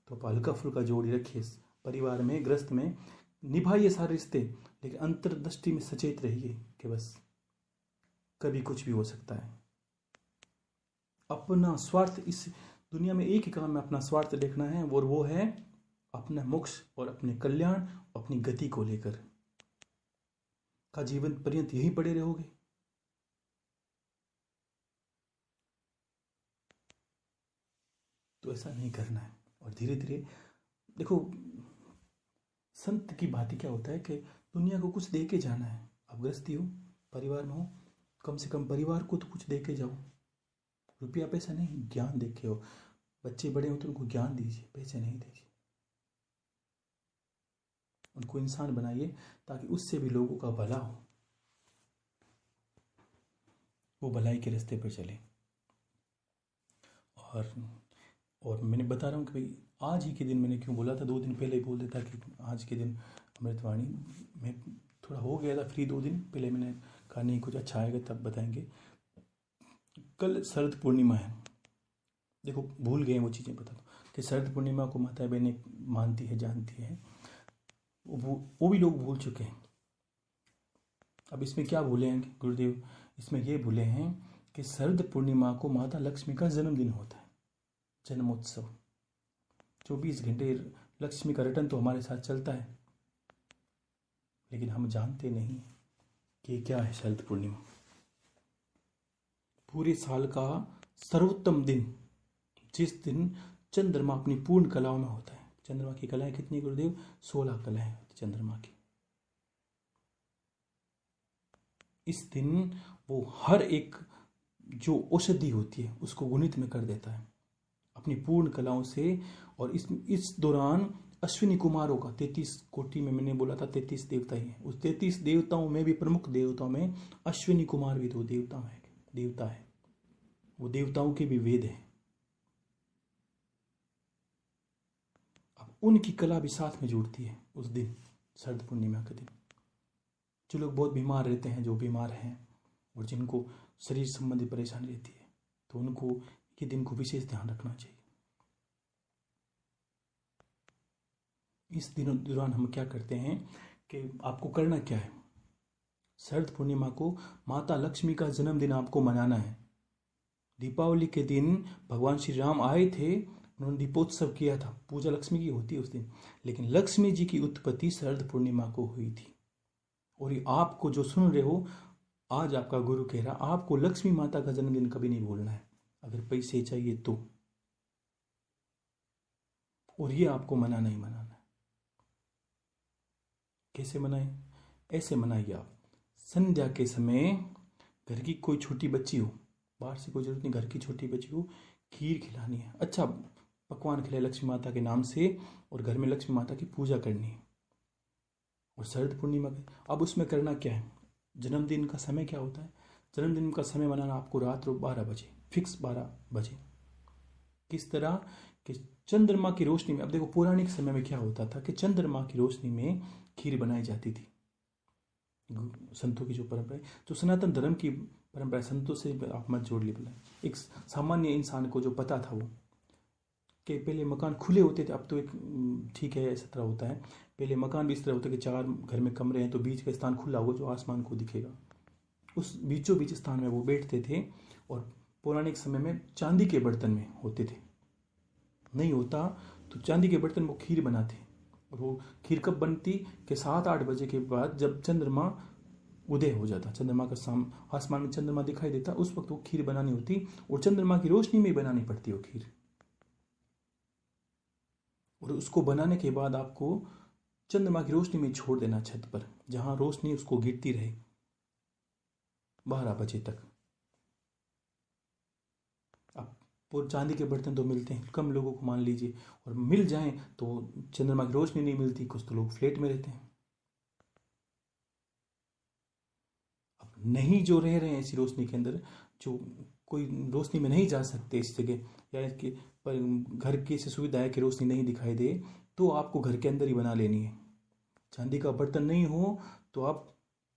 तो आप हल्का फुल्का जोड़ ही रखिए, परिवार में गृहस्थ में निभाइए सारे रिश्ते, लेकिन अंतर्दृष्टि में सचेत रहिए कि बस कभी कुछ भी हो सकता है। अपना स्वार्थ, इस दुनिया में एक ही काम में अपना स्वार्थ देखना है, और वो है अपना मोक्ष और अपने कल्याण, अपनी गति को लेकर का जीवन पर्यंत यही पड़े रहोगे। तो ऐसा नहीं करना है। और धीरे धीरे देखो, संत की बात क्या होता है कि दुनिया को कुछ दे के जाना है। अब गृहस्थी हो, परिवार में हो, कम से कम परिवार को तो कुछ दे के जाओ। रुपया पैसा नहीं, ज्ञान दे के हो। बच्चे बड़े हो तो उनको ज्ञान दीजिए, पैसे नहीं दीजिए। उनको इंसान बनाइए ताकि उससे भी लोगों का भला हो, वो भलाई के रास्ते पर चले। और मैंने बता रहा हूँ कि भाई आज ही के दिन, मैंने क्यों बोला था, 2 दिन पहले ही बोल देता कि आज के दिन अमृतवाणी में थोड़ा हो गया था फ्री। 2 दिन पहले मैंने कहा नहीं कुछ अच्छा आएगा तब बताएंगे। कल शरद पूर्णिमा है, देखो भूल गए वो चीज़ें बता दो कि शरद पूर्णिमा को माता बहनें मानती है, जानती है, वो भी लोग भूल चुके हैं। अब इसमें क्या भूले हैं गुरुदेव, इसमें ये भूले हैं कि शरद पूर्णिमा को माता लक्ष्मी का जन्मदिन होता है, जन्मोत्सव। 24 घंटे लक्ष्मी का रटन तो हमारे साथ चलता है, लेकिन हम जानते नहीं कि क्या है शरद पूर्णिमा। पूरे साल का सर्वोत्तम दिन, जिस दिन चंद्रमा अपनी पूर्ण कलाओं में होता है। चंद्रमा की कलाएं कितनी गुरुदेव? 16 कलाएं होती चंद्रमा की। इस दिन वो हर एक जो औषधि होती है उसको गुणित में कर देता है अपनी पूर्ण कलाओं से। और इस दौरान अश्विनी कुमारों का 33 कोटि में, मैंने बोला था 33 देवता ही हैं, उस 33 देवताओं में भी प्रमुख देवताओं में अश्विनी कुमार भी 2 देवता है, वो देवताओं के भी वेद है। अब उनकी कला भी साथ में जुड़ती है उस दिन, शरद पूर्णिमा के दिन। जो लोग बहुत बीमार रहते हैं, जो बीमार हैं और जिनको शरीर संबंधी परेशानी रहती है, तो उनको ये दिन को विशेष ध्यान रखना चाहिए। इस दिनों दौरान हम क्या करते हैं कि आपको करना क्या है, शरद पूर्णिमा को माता लक्ष्मी का जन्मदिन आपको मनाना है। दीपावली के दिन भगवान श्री राम आए थे उन्होंने दीपोत्सव किया था। पूजा लक्ष्मी की होती है उस दिन, लेकिन लक्ष्मी जी की उत्पत्ति शरद पूर्णिमा को हुई थी। और ये आपको जो सुन रहे हो, आज आपका गुरु कह रहा, आपको लक्ष्मी माता का जन्मदिन कभी नहीं भूलना है, अगर पैसे चाहिए तो। और ये आपको मनाना ही मनाना है। कैसे मनाए? ऐसे मनाइए आप, संध्या के समय घर की कोई छोटी बच्ची हो, बाहर से कोई जरूरत नहीं, घर की छोटी बच्ची हो, खीर खिलानी है, अच्छा पकवान खिलाए लक्ष्मी माता के नाम से, और घर में लक्ष्मी माता की पूजा करनी है। और शरद पूर्णिमा अब उसमें करना क्या है? जन्मदिन का समय क्या होता है? जन्मदिन का समय बनाना आपको रात 12 बजे, फिक्स 12 बजे। किस तरह कि चंद्रमा की रोशनी में, अब देखो पौराणिक समय में क्या होता था कि चंद्रमा की रोशनी में खीर बनाई जाती थी। संतों की जो परंपरा है, जो सनातन धर्म की परंपरा, संतों से आप मत जोड़ लीजिए। एक सामान्य इंसान को जो पता था वो कि पहले मकान खुले होते थे, अब तो एक ठीक है इस तरह होता है, पहले मकान भी इस तरह होता है कि 4 घर में कमरे हैं तो बीच का स्थान खुला होगा जो आसमान को दिखेगा, उस बीचों बीच स्थान में वो बैठते थे। और पौराणिक समय में चांदी के बर्तन में होते थे, नहीं होता तो चांदी के बर्तन वो खीर बनाते। और वो खीर कब बनती कि 7-8 बजे के बाद, जब चंद्रमा उदय हो जाता, चंद्रमा का आसमान में चंद्रमा दिखाई देता, उस वक्त वो खीर बनानी होती, और चंद्रमा की रोशनी में बनानी पड़ती वो खीर। और उसको बनाने के बाद आपको चंद्रमा की रोशनी में छोड़ देना छत पर, जहां रोशनी उसको गिरती रहे 12 बजे तक। अब चांदी के बर्तन तो मिलते हैं कम लोगों को, मान लीजिए, और मिल जाएं तो चंद्रमा की रोशनी नहीं मिलती, कुछ तो लोग फ्लैट में रहते हैं। अब नहीं जो रह रहे हैं ऐसी रोशनी के अंदर, जो कोई रोशनी में नहीं जा सकते इस जगह, या इसके पर घर की ऐसी सुविधा है कि रोशनी नहीं दिखाई दे, तो आपको घर के अंदर ही बना लेनी है। चांदी का बर्तन नहीं हो तो आप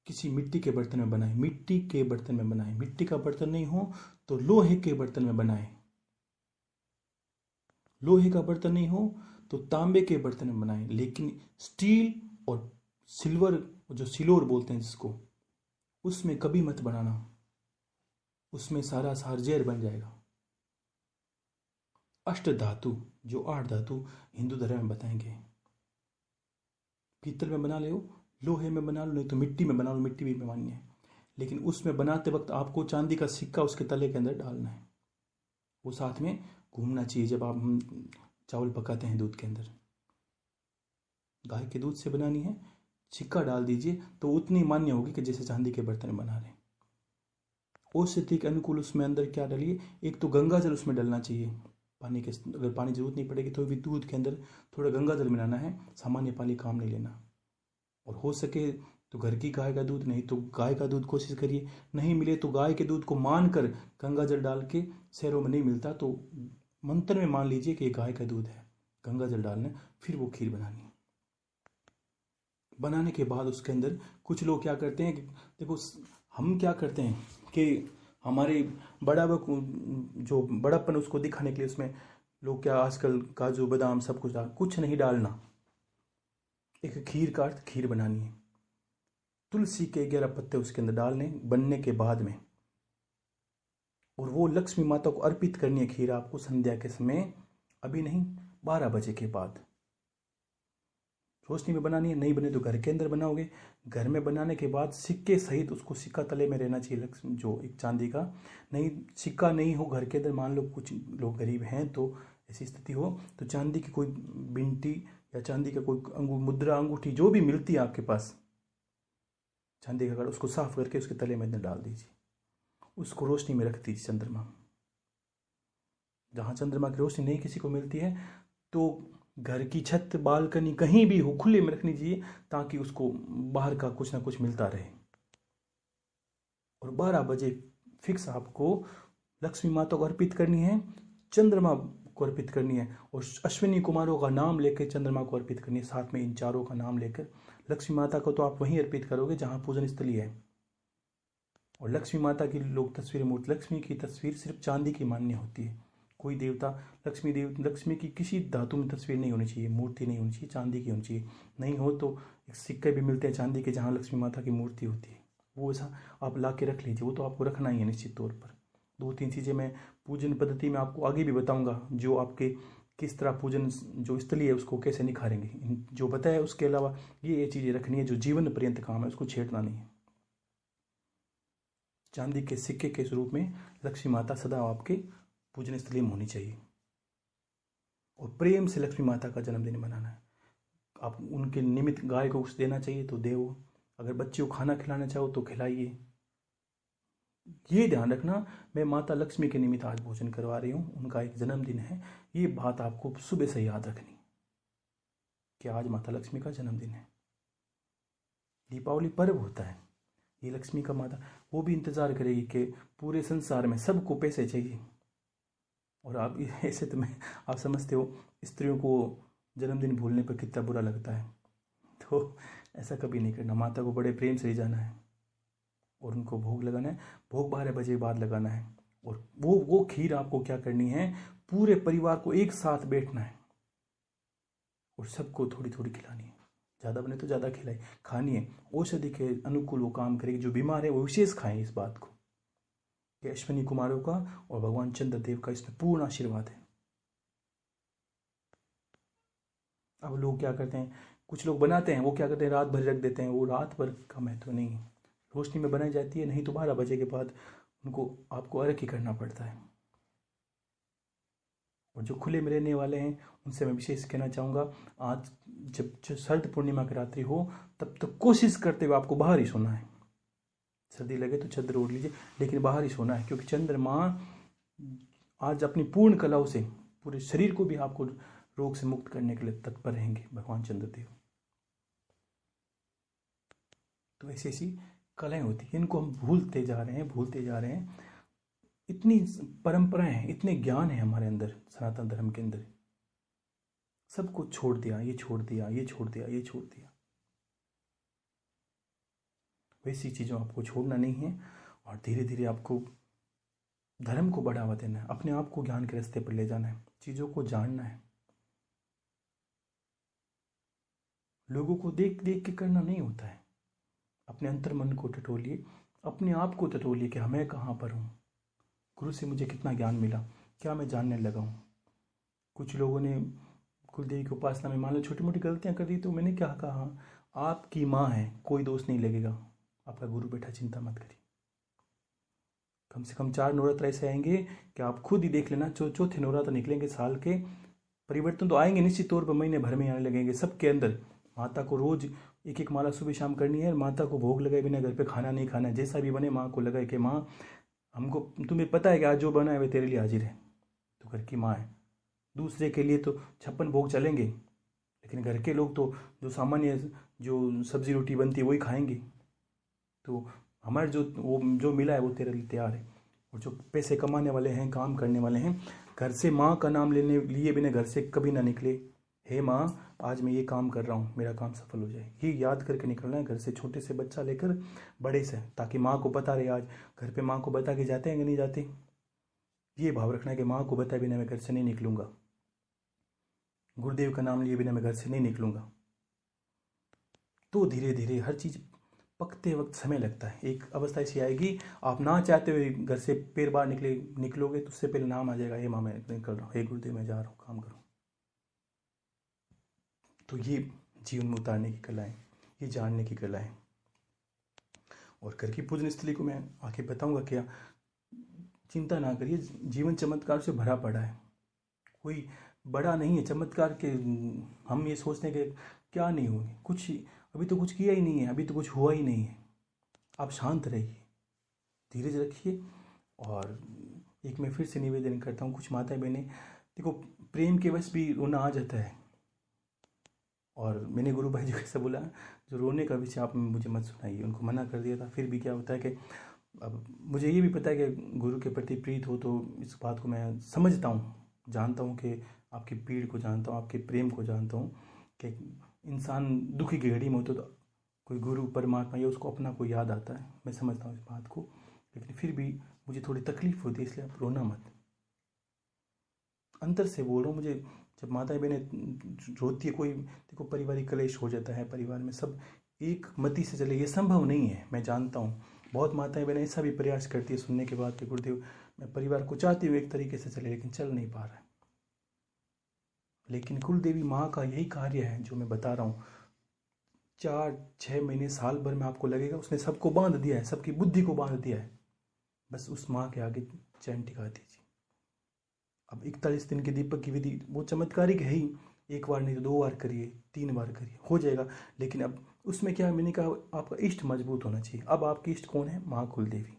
किसी मिट्टी के बर्तन में बनाएं, मिट्टी के बर्तन में बनाएं। मिट्टी का बर्तन नहीं हो तो लोहे के बर्तन में बनाएं, लोहे का बर्तन नहीं हो तो तांबे के बर्तन में बनाएं। लेकिन स्टील और सिल्वर, जो सिल्वर बोलते हैं जिसको, उसमें कभी मत बनाना, उसमें सारा सार जहर बन जाएगा। अष्ट धातु, जो 8 धातु हिंदू धर्म में बताएंगे, पीतल में बना लो, लोहे में बना लो, नहीं तो मिट्टी में बना लो, मिट्टी भी मान्य है। लेकिन उसमें बनाते वक्त आपको चांदी का सिक्का उसके तले के अंदर डालना है, वो साथ में घूमना चाहिए जब आप चावल पकाते हैं दूध के अंदर। गाय के दूध से बनानी है, सिक्का डाल दीजिए तो उतनी मान्य होगी कि जैसे चांदी के बर्तन में बना रहे हैं। औषधि के अनुकूल उसमें अंदर क्या डालिए, एक तो गंगा जल उसमें डालना चाहिए, पानी के, अगर पानी जरूरत नहीं पड़ेगी तो भी दूध के अंदर थोड़ा गंगा जल मिलाना है, सामान्य पानी काम नहीं लेना। और हो सके तो घर की गाय का दूध, नहीं तो गाय का दूध कोशिश करिए, नहीं मिले तो गाय के दूध को मान कर गंगा जल डाल के, शहरों में नहीं मिलता तो मंत्र में मान लीजिए कि गाय का दूध है, गंगा जल डालना, फिर वो खीर बनानी। बनाने के बाद उसके अंदर कुछ लोग क्या करते हैं कि देखो हम क्या करते हैं कि हमारे जो बड़ापन उसको दिखाने के लिए उसमें लोग क्या आजकल काजू बादाम सब कुछ नहीं डालना। एक खीर का अर्थ खीर बनानी है, तुलसी के 11 पत्ते उसके अंदर डालने बनने के बाद में, और वो लक्ष्मी माता को अर्पित करनी है खीर आपको संध्या के समय, अभी नहीं 12 बजे के बाद। रोशनी में बनानी है, नहीं बने तो घर के अंदर बनाओगे। घर में बनाने के बाद सिक्के सहित उसको, सिक्का तले में रहना चाहिए लक्ष्मी, जो एक चांदी का, नहीं सिक्का नहीं हो घर के अंदर, मान लो कुछ लोग गरीब हैं तो ऐसी स्थिति हो तो चांदी की कोई बिंटी या चांदी का कोई मुद्रा, अंगूठी, जो भी मिलती है आपके पास चांदी का कड़ा, उसको साफ करके उसके तले में डाल दीजिए, उसको रोशनी में रख दीजिए। चंद्रमा, जहाँ चंद्रमा की रोशनी नहीं किसी को मिलती है तो घर की छत, बालकनी, कहीं भी हो, खुले में रखनी चाहिए ताकि उसको बाहर का कुछ ना कुछ मिलता रहे। और 12 बजे फिक्स आपको लक्ष्मी माता को अर्पित करनी है, चंद्रमा को अर्पित करनी है, और अश्विनी कुमारों का नाम लेकर चंद्रमा को अर्पित करनी है, साथ में इन चारों का नाम लेकर। लक्ष्मी माता को तो आप वहीं अर्पित करोगे जहाँ पूजन स्थली है। और लक्ष्मी माता की लोग तस्वीर, मूर्ति, लक्ष्मी की तस्वीर सिर्फ चांदी की मान्य होती है, कोई देवता, लक्ष्मी की किसी धातु में तस्वीर नहीं होनी चाहिए, मूर्ति नहीं होनी चाहिए, चांदी की होनी चाहिए। नहीं हो तो एक सिक्के भी मिलते हैं चांदी के जहाँ लक्ष्मी माता की मूर्ति होती है, वो ऐसा आप ला के रख लीजिए, वो तो आपको रखना ही है निश्चित तौर पर। 2-3 चीज़ें मैं पूजन पद्धति में आपको आगे भी बताऊंगा, जो आपके किस तरह पूजन जो स्थली है उसको कैसे निखारेंगे, जो बताया उसके अलावा ये चीज़ें रखनी है जो जीवन पर्यंत काम है, उसको छेड़ना नहीं है। चांदी के सिक्के के स्वरूप में लक्ष्मी माता सदा आपके पूजन स्थली में होनी चाहिए, और प्रेम से लक्ष्मी माता का जन्मदिन मनाना है। आप उनके निमित्त गाय को कुछ देना चाहिए तो देव, अगर बच्चे को खाना खिलाना चाहो तो खिलाइए। ये ध्यान रखना, मैं माता लक्ष्मी के निमित्त आज भोजन करवा रही हूँ, उनका एक जन्मदिन है। ये बात आपको सुबह से याद रखनी कि आज माता लक्ष्मी का जन्मदिन है। दीपावली पर्व होता है, ये लक्ष्मी का माता वो भी इंतजार करेगी कि पूरे संसार में सबको पैसे चाहिए, और आप ऐसे तो मैं आप समझते हो स्त्रियों को जन्मदिन भूलने पर कितना बुरा लगता है, तो ऐसा कभी नहीं करना। माता को बड़े प्रेम से ही जाना है और उनको भोग लगाना है। भोग 12 बजे बाद लगाना है, और वो खीर आपको क्या करनी है, पूरे परिवार को एक साथ बैठना है और सबको थोड़ी थोड़ी खिलानी है। ज़्यादा बने तो ज़्यादा खिलाई खानी है। औषधि के अनुकूल वो काम करेगी, जो बीमार है वो विशेष खाएं। इस बात को कि अश्विनी कुमारों का और भगवान चंद्रदेव का इसमें पूर्ण आशीर्वाद है। अब लोग क्या करते हैं, कुछ लोग बनाते हैं, वो क्या करते हैं रात भर रख देते हैं। वो रात भर का महत्व नहीं है, रोशनी में बनाई जाती है, नहीं तो 12 बजे के बाद उनको आपको अर्घ ही करना पड़ता है। और जो खुले में रहने वाले हैं उनसे मैं विशेष कहना चाहूँगा, आज जब शरद पूर्णिमा की रात्रि हो तब तक कोशिश करते हुए आपको बाहर ही सोना है। सर्दी लगे तो चादर ओढ़ लीजिए, लेकिन बाहर ही सोना है, क्योंकि चंद्रमा आज अपनी पूर्ण कलाओं से पूरे शरीर को भी आपको रोग से मुक्त करने के लिए तत्पर रहेंगे भगवान चंद्रदेव। तो ऐसी ऐसी कलाएं होती हैं, इनको हम भूलते जा रहे हैं। इतनी परंपराएं हैं, इतने ज्ञान है हमारे अंदर, सनातन धर्म के अंदर। सबको छोड़ दिया, ये छोड़ दिया, ये छोड़ दिया, ये छोड़ दिया। वैसी चीज़ों आपको छोड़ना नहीं है, और धीरे धीरे आपको धर्म को बढ़ावा देना है, अपने आप को ज्ञान के रास्ते पर ले जाना है, चीज़ों को जानना है। लोगों को देख देख के करना नहीं होता है। अपने अंतर मन को टटोलिए, अपने आप को टटोलिए कि मैं कहाँ पर हूँ, गुरु से मुझे कितना ज्ञान मिला, क्या मैं जानने लगा हूँ। कुछ लोगों ने कुलदेवी की उपासना में मान लो छोटी मोटी गलतियाँ कर दी, तो मैंने क्या कहा, आपकी माँ है, कोई दोष नहीं लगेगा, आपका गुरु बैठा, चिंता मत करिए। कम से कम 4 नवरात्र ऐसे आएंगे कि आप खुद ही देख लेना, चौथे नवरात्र निकलेंगे साल के, परिवर्तन तो आएंगे निश्चित तौर पर, महीने भर में आने लगेंगे सबके अंदर। माता को रोज एक एक माला सुबह शाम करनी है, माता को भोग लगाए बिना घर पे खाना नहीं खाना है। जैसा भी बने माँ को लगाए कि माँ हमको, तुम्हें पता है कि आज जो बना है वह तेरे लिए हाजिर है, तो घर की माँ है। दूसरे के लिए तो 56 भोग चलेंगे, लेकिन घर के लोग तो जो सामान्य जो सब्जी रोटी बनती है वही खाएंगे। तो हमारे जो मिला है वो तेरे लिए तैयार है। और जो पैसे कमाने वाले हैं, काम करने वाले हैं, घर से माँ का नाम लेने लिए बिना घर से कभी ना निकले। हे माँ, आज मैं ये काम कर रहा हूँ, मेरा काम सफल हो जाए, ये याद करके निकलना है घर से, छोटे से बच्चा लेकर बड़े से, ताकि माँ को पता रहे। आज घर पे माँ को बता के जाते हैं कि नहीं जाते, ये भाव रखना है कि माँ को बताए बिना मैं घर से नहीं निकलूँगा, गुरुदेव का नाम लिए बिना मैं घर से नहीं निकलूँगा। तो धीरे धीरे हर चीज़ पकते वक्त समय लगता है। एक अवस्था ऐसी आएगी, आप ना चाहते हुए घर से पैर बाहर निकलोगे तो उससे पहले नाम आ जाएगा, हे माँ मैं निकल रहा हूँ, हे गुरुदेव मैं जा रहा हूँ, काम करूँ। तो ये जीवन में उतारने की कला है, ये जानने की कला है। और घर की पूजन स्थली को मैं आके बताऊंगा क्या, चिंता ना करिए, जीवन चमत्कार से भरा पड़ा है, कोई बड़ा नहीं है चमत्कार के। हम ये सोचते हैं कि क्या नहीं हुए, कुछ अभी तो कुछ किया ही नहीं है, अभी तो कुछ हुआ ही नहीं है। आप शांत रहिए, धीरज रखिए। और एक मैं फिर से निवेदन करता हूँ, कुछ माताएं बहनें, देखो प्रेम के वश भी रोना आ जाता है, और मैंने गुरु भाई जी को ऐसा बोला, जो रोने का विषय आप मुझे मत सुनाइए, उनको मना कर दिया था। फिर भी क्या होता है कि अब मुझे ये भी पता है कि गुरु के प्रति प्रीत हो, तो इस बात को मैं समझता हूँ, जानता हूँ कि आपकी पीड़ को जानता हूँ, आपके प्रेम को जानता हूँ कि इंसान दुखी की घड़ी में होता तो कोई गुरु परमात्मा या उसको अपना कोई याद आता है, मैं समझता हूँ इस बात को। लेकिन फिर भी मुझे थोड़ी तकलीफ होती है, इसलिए आप रोना मत, अंतर से बोल रहा हूँ। मुझे जब माता बहनें रोती है, कोई देखो पारिवारिक कलेश हो जाता है, परिवार में सब एक मति से चले, ये संभव नहीं है, मैं जानता हूँ। बहुत माताएं बहनें ऐसा भी प्रयास करती है सुनने के बाद कि गुरुदेव मैं परिवार को चाहती हूँ एक तरीके से चले, लेकिन चल नहीं पा रहा है। लेकिन कुल देवी माँ का यही कार्य है जो मैं बता रहा हूँ। 4-6 महीने साल भर में आपको लगेगा उसने सबको बांध दिया है, सबकी बुद्धि को बांध दिया है। बस उस माँ के आगे चैन टिका दीजिए। अब 41 दिन के दीपक की विधि वो चमत्कारिक है ही, एक बार नहीं तो 2 बार करिए, 3 बार करिए, हो जाएगा। लेकिन अब उसमें क्या है, मैंने कहा आपका इष्ट मजबूत होना चाहिए। अब आपकी इष्ट कौन है? माँ कुल देवी।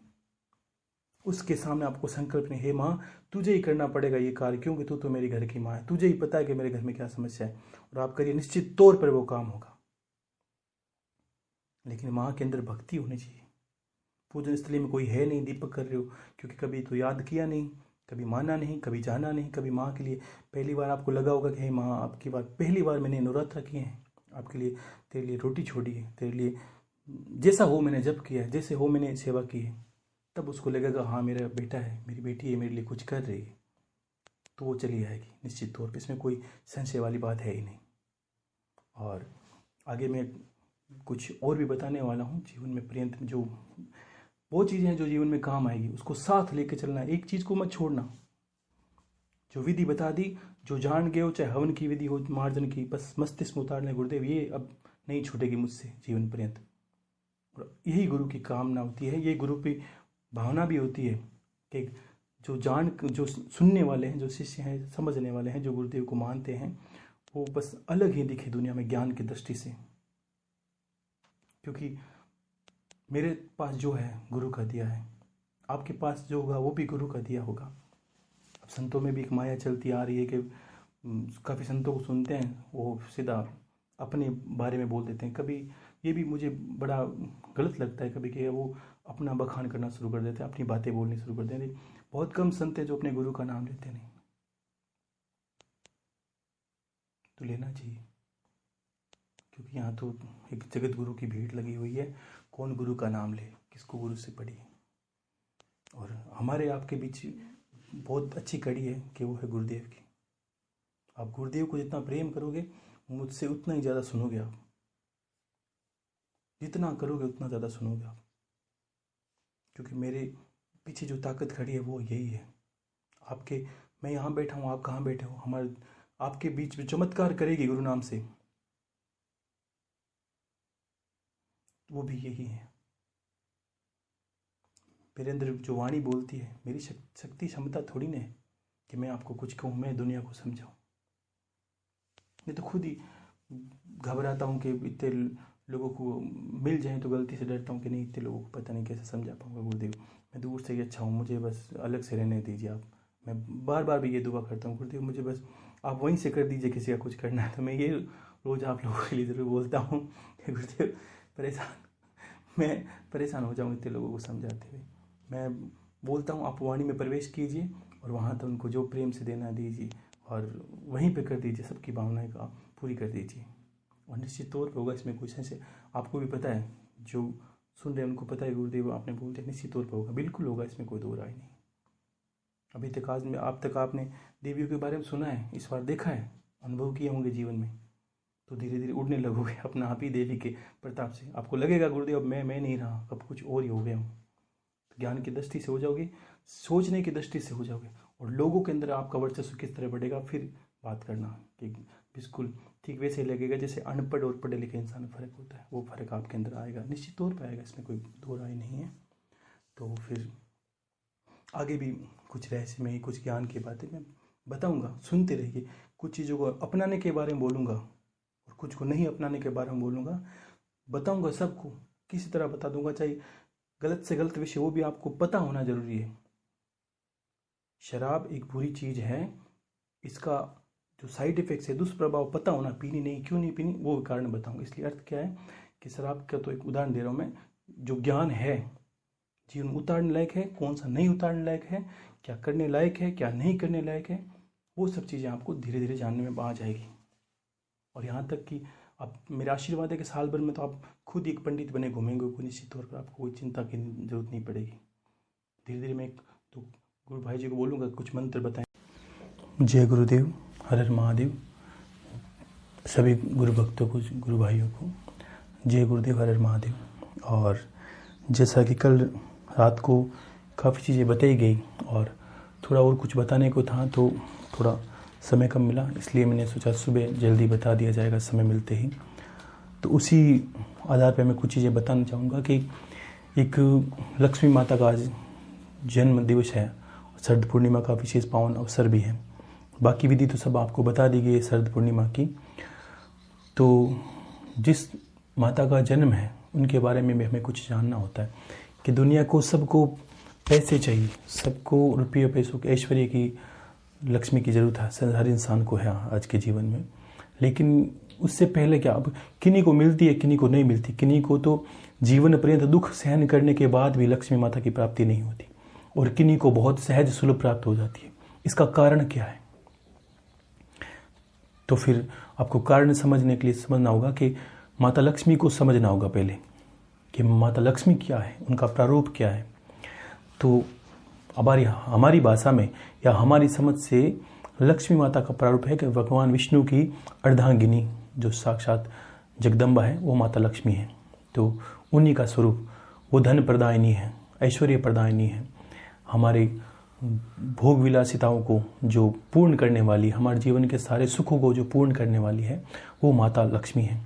उसके सामने आपको संकल्प नहीं, हे माँ तुझे ही करना पड़ेगा ये कार्य, क्योंकि तू तो मेरी घर की माँ है, तुझे ही पता है कि मेरे घर में क्या समस्या है, और आप करिए, निश्चित तौर पर वो काम होगा। लेकिन माँ के अंदर भक्ति होनी चाहिए। पूजन स्थली में कोई है नहीं, दीपक कर रहे हो क्योंकि कभी तो याद किया नहीं, कभी माना नहीं, कभी जाना नहीं, कभी माँ के लिए पहली बार आपको लगा होगा कि हे माँ आपकी बात पहली बार मैंने नवरात्र किए हैं आपके लिए, तेरे लिए रोटी छोड़ी है, तेरे लिए जैसा हो मैंने जप किया है, जैसे हो मैंने सेवा की है, तब उसको लगेगा हाँ मेरा बेटा है, मेरी बेटी है, मेरे लिए कुछ कर रही है, तो वो चली आएगी निश्चित तौर पर। इसमें कोई संशय वाली बात है ही नहीं। और आगे मैं कुछ और भी बताने वाला हूँ। जीवन में पर्यंत जो वो चीज़ें हैं जो जीवन में काम आएगी उसको साथ लेके चलना, एक चीज़ को मत छोड़ना। जो विधि बता दी, जो जान गए हो, चाहे हवन की विधि हो, मार्जन की, बस मस्तिष्क में उतारने गुरुदेव, ये अब नहीं छूटेगी मुझसे जीवन पर्यंत। और यही गुरु की कामना होती है, ये गुरु की भावना भी होती है कि जो सुनने वाले हैं, जो शिष्य हैं, समझने वाले हैं, जो गुरुदेव को मानते हैं, वो बस अलग ही दिखे दुनिया में ज्ञान की दृष्टि से। क्योंकि मेरे पास जो है गुरु का दिया है, आपके पास जो होगा वो भी गुरु का दिया होगा। अब संतों में भी एक माया चलती आ रही है कि काफ़ी संतों को सुनते हैं वो सीधा अपने बारे में बोल देते हैं। कभी ये भी मुझे बड़ा गलत लगता है कभी कि वो अपना बखान करना शुरू कर देते हैं, अपनी बातें बोलनी शुरू कर देते हैं। बहुत कम संत हैं जो अपने गुरु का नाम लेते नहीं, तो लेना चाहिए। क्योंकि यहाँ तो एक जगत गुरु की भीड़ लगी हुई है, कौन गुरु का नाम ले, किसको गुरु से पढ़े। और हमारे आपके बीच बहुत अच्छी कड़ी है कि वो है गुरुदेव की। आप गुरुदेव को जितना प्रेम करोगे मुझसे उतना ही ज़्यादा सुनोगे आप, जितना करोगे उतना ज़्यादा सुनोगे आप। क्योंकि मेरे पीछे जो ताकत खड़ी है वो यही है। आपके, मैं यहाँ बैठा हूँ, आप कहाँ बैठे हो, हमारे आपके बीच में चमत्कार करेगी गुरु नाम से, वो भी यही है। मेरे अंदर जो वाणी बोलती है, मेरी शक्ति क्षमता थोड़ी ना है कि मैं आपको कुछ कहूँ, मैं दुनिया को समझाऊँ। मैं तो खुद ही घबराता हूँ कि इतने लोगों को मिल जाए, तो गलती से डरता हूँ कि नहीं इतने लोगों को पता नहीं कैसे समझा पाऊँगा गुरुदेव, मैं दूर से ही अच्छा हूँ, मुझे बस अलग से रहने दीजिए आप। मैं बार बार भी ये दुआ करता हूँ, गुरुदेव मुझे बस आप वहीं से कर दीजिए, किसी का कुछ करना है तो। मैं ये रोज़ आप लोगों के लिए ज़रूर बोलता हूँ कि गुरुदेव मैं परेशान हो जाऊँ इतने लोगों को समझाते हुए। मैं बोलता हूँ आप वाणी में प्रवेश कीजिए और वहाँ तो उनको जो प्रेम से देना दीजिए और वहीं पे कर दीजिए, सबकी भावनाएं का पूरी कर दीजिए, और निश्चित तौर पे होगा। इसमें कोई संशय, आपको भी पता है, जो सुन रहे हैं उनको पता है, गुरुदेव आपने बोल दिया निश्चित तौर पे होगा, बिल्कुल होगा, इसमें कोई दो राय नहीं। अभी तक आज में आप तक आपने देवियों के बारे में सुना है, इस बार देखा है, अनुभव किए होंगे जीवन में, तो धीरे धीरे उड़ने लगोगे अपना आप ही देवी के प्रताप से। आपको लगेगा गुरुदेव अब मैं नहीं रहा, अब कुछ और ही हो गया हूँ। ज्ञान की दृष्टि से हो जाओगे, सोचने की दृष्टि से हो जाओगे, और लोगों के अंदर आपका वर्चस्व किस तरह बढ़ेगा, फिर बात करना कि बिल्कुल ठीक वैसे लगेगा जैसे अनपढ़ और पढ़े लिखे इंसान में फ़र्क होता है, वो फ़र्क आपके अंदर आएगा, निश्चित तौर पर आएगा, इसमें कोई दो राय नहीं है। तो फिर आगे भी कुछ रहस्यमय, कुछ ज्ञान की बातें मैं बताऊँगा, सुनते रहिए। कुछ चीज़ों को अपनाने के बारे में बोलूँगा और कुछ को नहीं अपनाने के बारे में बोलूँगा, बताऊँगा सबको, किसी तरह बता दूँगा, चाहे गलत से गलत विषय, वो भी आपको पता होना जरूरी है। शराब एक बुरी चीज़ है, इसका जो साइड इफेक्ट्स है, दुष्प्रभाव पता होना, पीनी नहीं, क्यों नहीं पीनी, वो कारण बताऊंगा। इसलिए अर्थ क्या है कि शराब का तो एक उदाहरण दे रहा हूँ मैं, जो ज्ञान है जीवन उतारने लायक है, कौन सा नहीं उतारने लायक है, क्या करने लायक है, क्या नहीं करने लायक है, वो सब चीज़ें आपको धीरे धीरे जानने में आ जाएगी। और यहाँ तक कि आप, मेरा आशीर्वाद है कि साल भर में तो आप खुद एक पंडित बने घूमेंगे, कोई निश्चित तौर पर आपको कोई चिंता की जरूरत नहीं पड़ेगी। धीरे धीरे मैं तो गुरु भाई जी को बोलूँगा कुछ मंत्र बताएं। जय गुरुदेव, हर हर महादेव। सभी गुरु भक्तों को, गुरु भाइयों को जय गुरुदेव, हर हर महादेव। और जैसा कि कल रात को काफ़ी चीज़ें बताई गई और थोड़ा और कुछ बताने को था, तो थोड़ा समय कम मिला, इसलिए मैंने सोचा सुबह जल्दी बता दिया जाएगा समय मिलते ही। तो उसी आधार पर मैं कुछ चीज़ें बताना चाहूँगा कि एक लक्ष्मी माता का आज जन्म दिवस है, शरद पूर्णिमा का विशेष पावन अवसर भी है। बाकी विधि तो सब आपको बता दी गई है शरद पूर्णिमा की। तो जिस माता का जन्म है उनके बारे में भी हमें कुछ जानना होता है कि दुनिया को सबको पैसे चाहिए, सबको रुपये पैसों के ऐश्वर्य की, लक्ष्मी की ज़रूरत है, हर इंसान को है आज के जीवन में। लेकिन उससे पहले क्या, अब किन्हीं को मिलती है, किन्हीं को नहीं मिलती, किन्हीं को तो जीवन पर्यंत दुख सहन करने के बाद भी लक्ष्मी माता की प्राप्ति नहीं होती और किन्हीं को बहुत सहज सुलभ प्राप्त हो जाती है। इसका कारण क्या है? तो फिर आपको कारण समझने के लिए समझना होगा कि माता लक्ष्मी को समझना होगा पहले कि माता लक्ष्मी क्या है, उनका प्रारूप क्या है। तो हमारी भाषा में या हमारी समझ से लक्ष्मी माता का प्रारूप है कि भगवान विष्णु की अर्धांगिनी जो साक्षात जगदम्बा है वो माता लक्ष्मी है। तो उन्हीं का स्वरूप वो धन प्रदायिनी है, ऐश्वर्य प्रदायिनी है, हमारे भोग विलासिताओं को जो पूर्ण करने वाली, हमारे जीवन के सारे सुखों को जो पूर्ण करने वाली है वो माता लक्ष्मी है।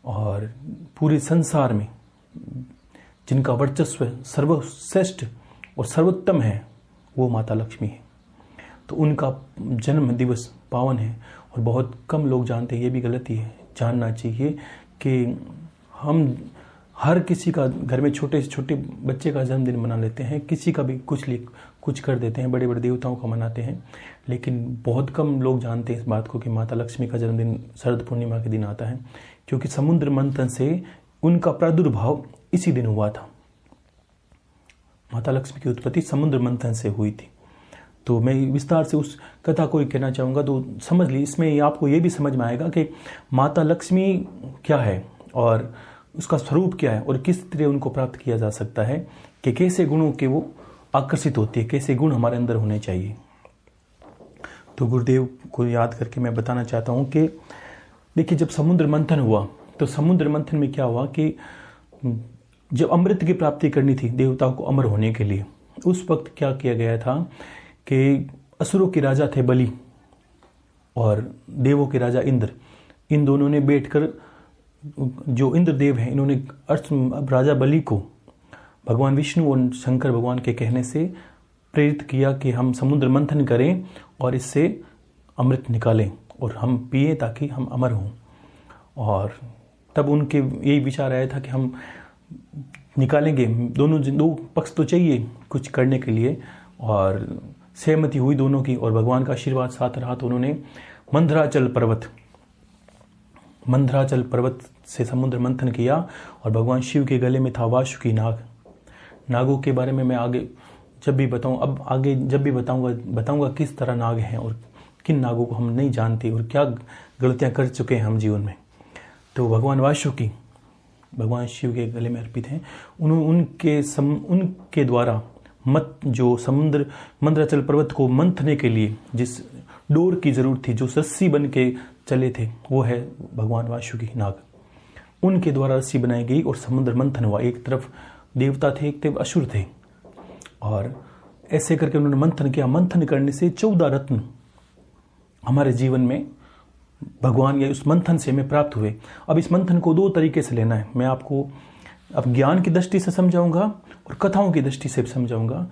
और पूरे संसार में जिनका वर्चस्व सर्वश्रेष्ठ और सर्वोत्तम है वो माता लक्ष्मी है। तो उनका जन्म दिवस पावन है और बहुत कम लोग जानते हैं, ये भी गलती है। जानना चाहिए कि हम हर किसी का घर में छोटे से छोटे बच्चे का जन्मदिन मना लेते हैं, किसी का भी कुछ कर देते हैं, बड़े बड़े देवताओं का मनाते हैं, लेकिन बहुत कम लोग जानते हैं इस बात को कि माता लक्ष्मी का जन्मदिन शरद पूर्णिमा के दिन आता है, क्योंकि समुद्र मंथन से उनका प्रादुर्भाव इसी दिन हुआ था। माता लक्ष्मी की उत्पत्ति समुद्र मंथन से हुई थी। तो मैं विस्तार से उस कथा को कहना चाहूँगा, तो समझ ली। इसमें आपको ये भी समझ में आएगा कि माता लक्ष्मी क्या है और उसका स्वरूप क्या है और किस तरह उनको प्राप्त किया जा सकता है, कि कैसे गुणों के वो आकर्षित होती है, कैसे गुण हमारे अंदर होने चाहिए। तो गुरुदेव को याद करके मैं बताना चाहता हूँ कि देखिए, जब समुद्र मंथन हुआ तो समुद्र मंथन में क्या हुआ कि जब अमृत की प्राप्ति करनी थी देवताओं को अमर होने के लिए, उस वक्त क्या किया गया था कि असुरों के राजा थे बलि और देवों के राजा इंद्र, इन दोनों ने बैठकर, जो इंद्रदेव हैं, इन्होंने राजा बलि को भगवान विष्णु और शंकर भगवान के कहने से प्रेरित किया कि हम समुद्र मंथन करें और इससे अमृत निकालें और हम पिए ताकि हम अमर हों। और तब उनके यही विचार आया था कि हम निकालेंगे, दो पक्ष तो चाहिए कुछ करने के लिए, और सहमति हुई दोनों की और भगवान का आशीर्वाद साथ रहा। तो उन्होंने मंदराचल पर्वत से समुद्र मंथन किया और भगवान शिव के गले में था वासुकी नाग। नागों के बारे में मैं आगे जब भी बताऊंगा किस तरह नाग हैं और किन नागों को हम नहीं जानते और क्या गलतियां कर चुके हैं हम जीवन में। तो भगवान वासुकी भगवान शिव के गले में अर्पित हैं। उनके द्वारा जो मंदराचल पर्वत को मंथने के लिए जिस डोर की जरूरत थी, जो रस्सी बन के चले थे, वो है भगवान वासुकी नाग। उनके द्वारा रस्सी बनाई गई और समुद्र मंथन हुआ। एक तरफ देवता थे, एक तरफ असुर थे, और ऐसे करके उन्होंने मंथन किया। मंथन करने से 14 रत्न हमारे जीवन में भगवान या उस मंथन से हमें प्राप्त हुए। अब इस मंथन को 2 तरीके से लेना है। मैं आपको अब ज्ञान की दृष्टि से समझाऊंगा और कथाओं की दृष्टि से समझाऊंगा,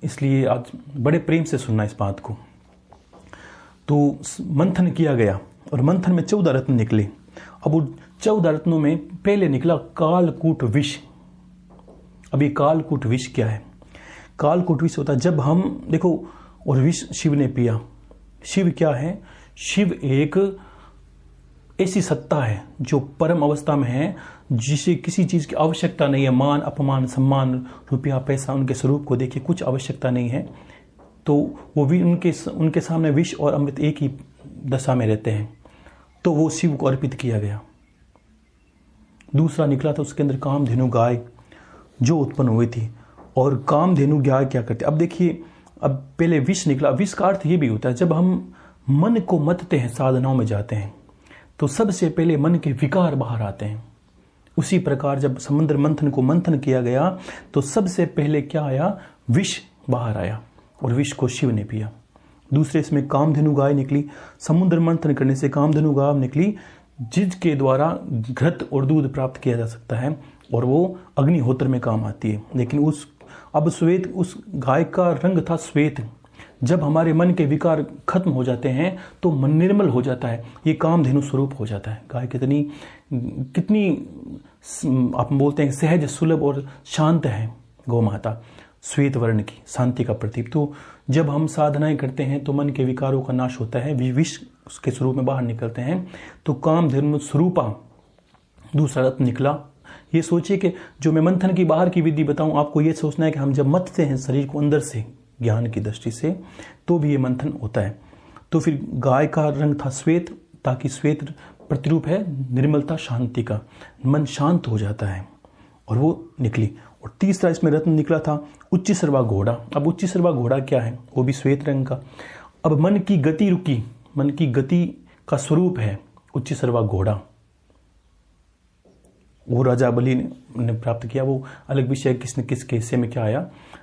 इसलिए आज बड़े प्रेम से सुनना इस बात को। तो मंथन किया गया और मंथन में 14 रत्न निकले। अब वो 14 रत्नों में पहले निकला कालकूट विष। अभी कालकूट विष क्या है? कालकूट विष होता है जब हम देखो, और विष शिव ने पिया। शिव क्या है? शिव एक ऐसी सत्ता है जो परम अवस्था में है, जिसे किसी चीज की आवश्यकता नहीं है। मान अपमान सम्मान रुपया पैसा, उनके स्वरूप को देखिए कुछ आवश्यकता नहीं है। तो वो भी उनके सामने विष और अमृत एक ही दशा में रहते हैं। तो वो शिव को अर्पित किया गया। दूसरा निकला था, उसके अंदर कामधेनु गाय जो उत्पन्न हुई थी। और कामधेनु गाय क्या करते? अब देखिए, अब पहले विष निकला। विष का अर्थ ये भी होता है जब हम मन को मतते हैं, साधनाओं में जाते हैं, तो सबसे पहले मन के विकार बाहर आते हैं। उसी प्रकार जब समुद्र मंथन को मंथन किया गया तो सबसे पहले क्या आया? विष बाहर आया और विष को शिव ने पिया। दूसरे इसमें कामधेनु गाय निकली। समुद्र मंथन करने से कामधेनु गाय निकली जिसके द्वारा घृत और दूध प्राप्त किया जा सकता है और वो अग्निहोत्र में काम आती है। लेकिन अब श्वेत, उस गाय का रंग था श्वेत। जब हमारे मन के विकार खत्म हो जाते हैं तो मन निर्मल हो जाता है, ये कामधेनु स्वरूप हो जाता है। गाय कितनी आप बोलते हैं सहज, सुलभ और शांत है गौ माता, श्वेत वर्ण की, शांति का प्रतीक। तो जब हम साधनाएं करते हैं तो मन के विकारों का नाश होता है, विष उसके स्वरूप में बाहर निकलते हैं। तो कामधेनु स्वरूपा दूसरा रत्न निकला। ये सोचिए कि जो मैं मंथन की बाहर की विधि बताऊं, आपको ये सोचना है कि हम जब मथते हैं शरीर को अंदर से ज्ञान की दृष्टि से, तो भी ये मंथन होता है। तो फिर गाय का रंग था श्वेत, ताकि श्वेत प्रतिरूप है निर्मलता, शांति का, मन शांत हो जाता है, और वो निकली। और तीसरा इसमें रत्न निकला था उच्चसर्वा घोड़ा। अब उच्चसर्वा घोड़ा क्या है? वो भी श्वेत रंग का। अब मन की गति रुकी, मन की गति का स्वरूप है उच्चसर्वा घोड़ा। वो राजा बलि ने प्राप्त किया, वो अलग विषय, किसने किसके हिस्से में क्या आया,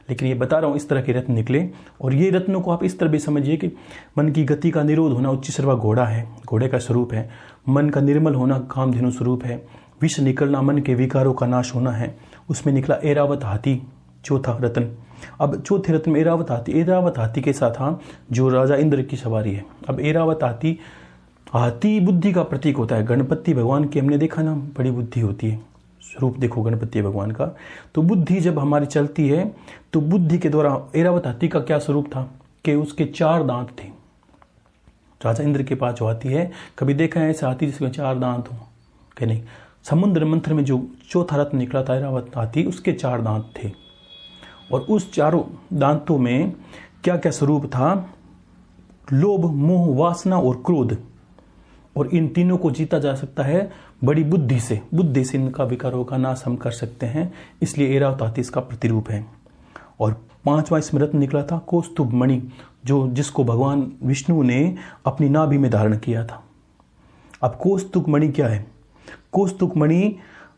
लेकिन ये बता रहा हूँ इस तरह के रत्न निकले। और ये रत्नों को आप इस तरह भी समझिए कि मन की गति का निरोध होना उच्चसर्वा घोड़ा है, घोड़े का स्वरूप है। मन का निर्मल होना कामधेनु स्वरूप है। विष निकलना मन के विकारों का नाश होना है, उसमें निकला ऐरावत हाथी, चौथा रत्न। अब चौथे रत्न में ऐरावत हाथी, ऐरावत हाथी के साथ हाँ जो राजा इंद्र की सवारी है। अब ऐरावत हाथी, हाथी बुद्धि का प्रतीक होता है। गणपति भगवान की हमने देखा ना, बड़ी बुद्धि होती है, स्वरूप देखो गणपति भगवान का। तो बुद्धि जब हमारी चलती है तो बुद्धि के द्वारा, ऐरावत हाथी का क्या स्वरूप था कि उसके 4 दांत थे। राजा इंद्र के पास जो हाथी है, कभी देखा है ऐसा हाथी जिसके 4 दांत हो कि नहीं? समुद्र मंथन में जो चौथा रत्न निकला था ऐरावत हाथी, उसके 4 दांत थे। और उस 4 दांतों में क्या क्या स्वरूप था? लोभ, मोह, वासना और क्रोध। और इन तीनों को जीता जा सकता है बड़ी बुद्धि से। बुद्धि से इनका विकारों का नाश हम कर सकते हैं, इसलिए ऐरावत हाथी इसका प्रतिरूप है। और 5वां इसमें रत्न निकला था कौस्तुभ मणि, जिसको भगवान विष्णु ने अपनी नाभि में धारण किया था। अब कौस्तुभ मणि क्या है? कौस्तुभ मणि,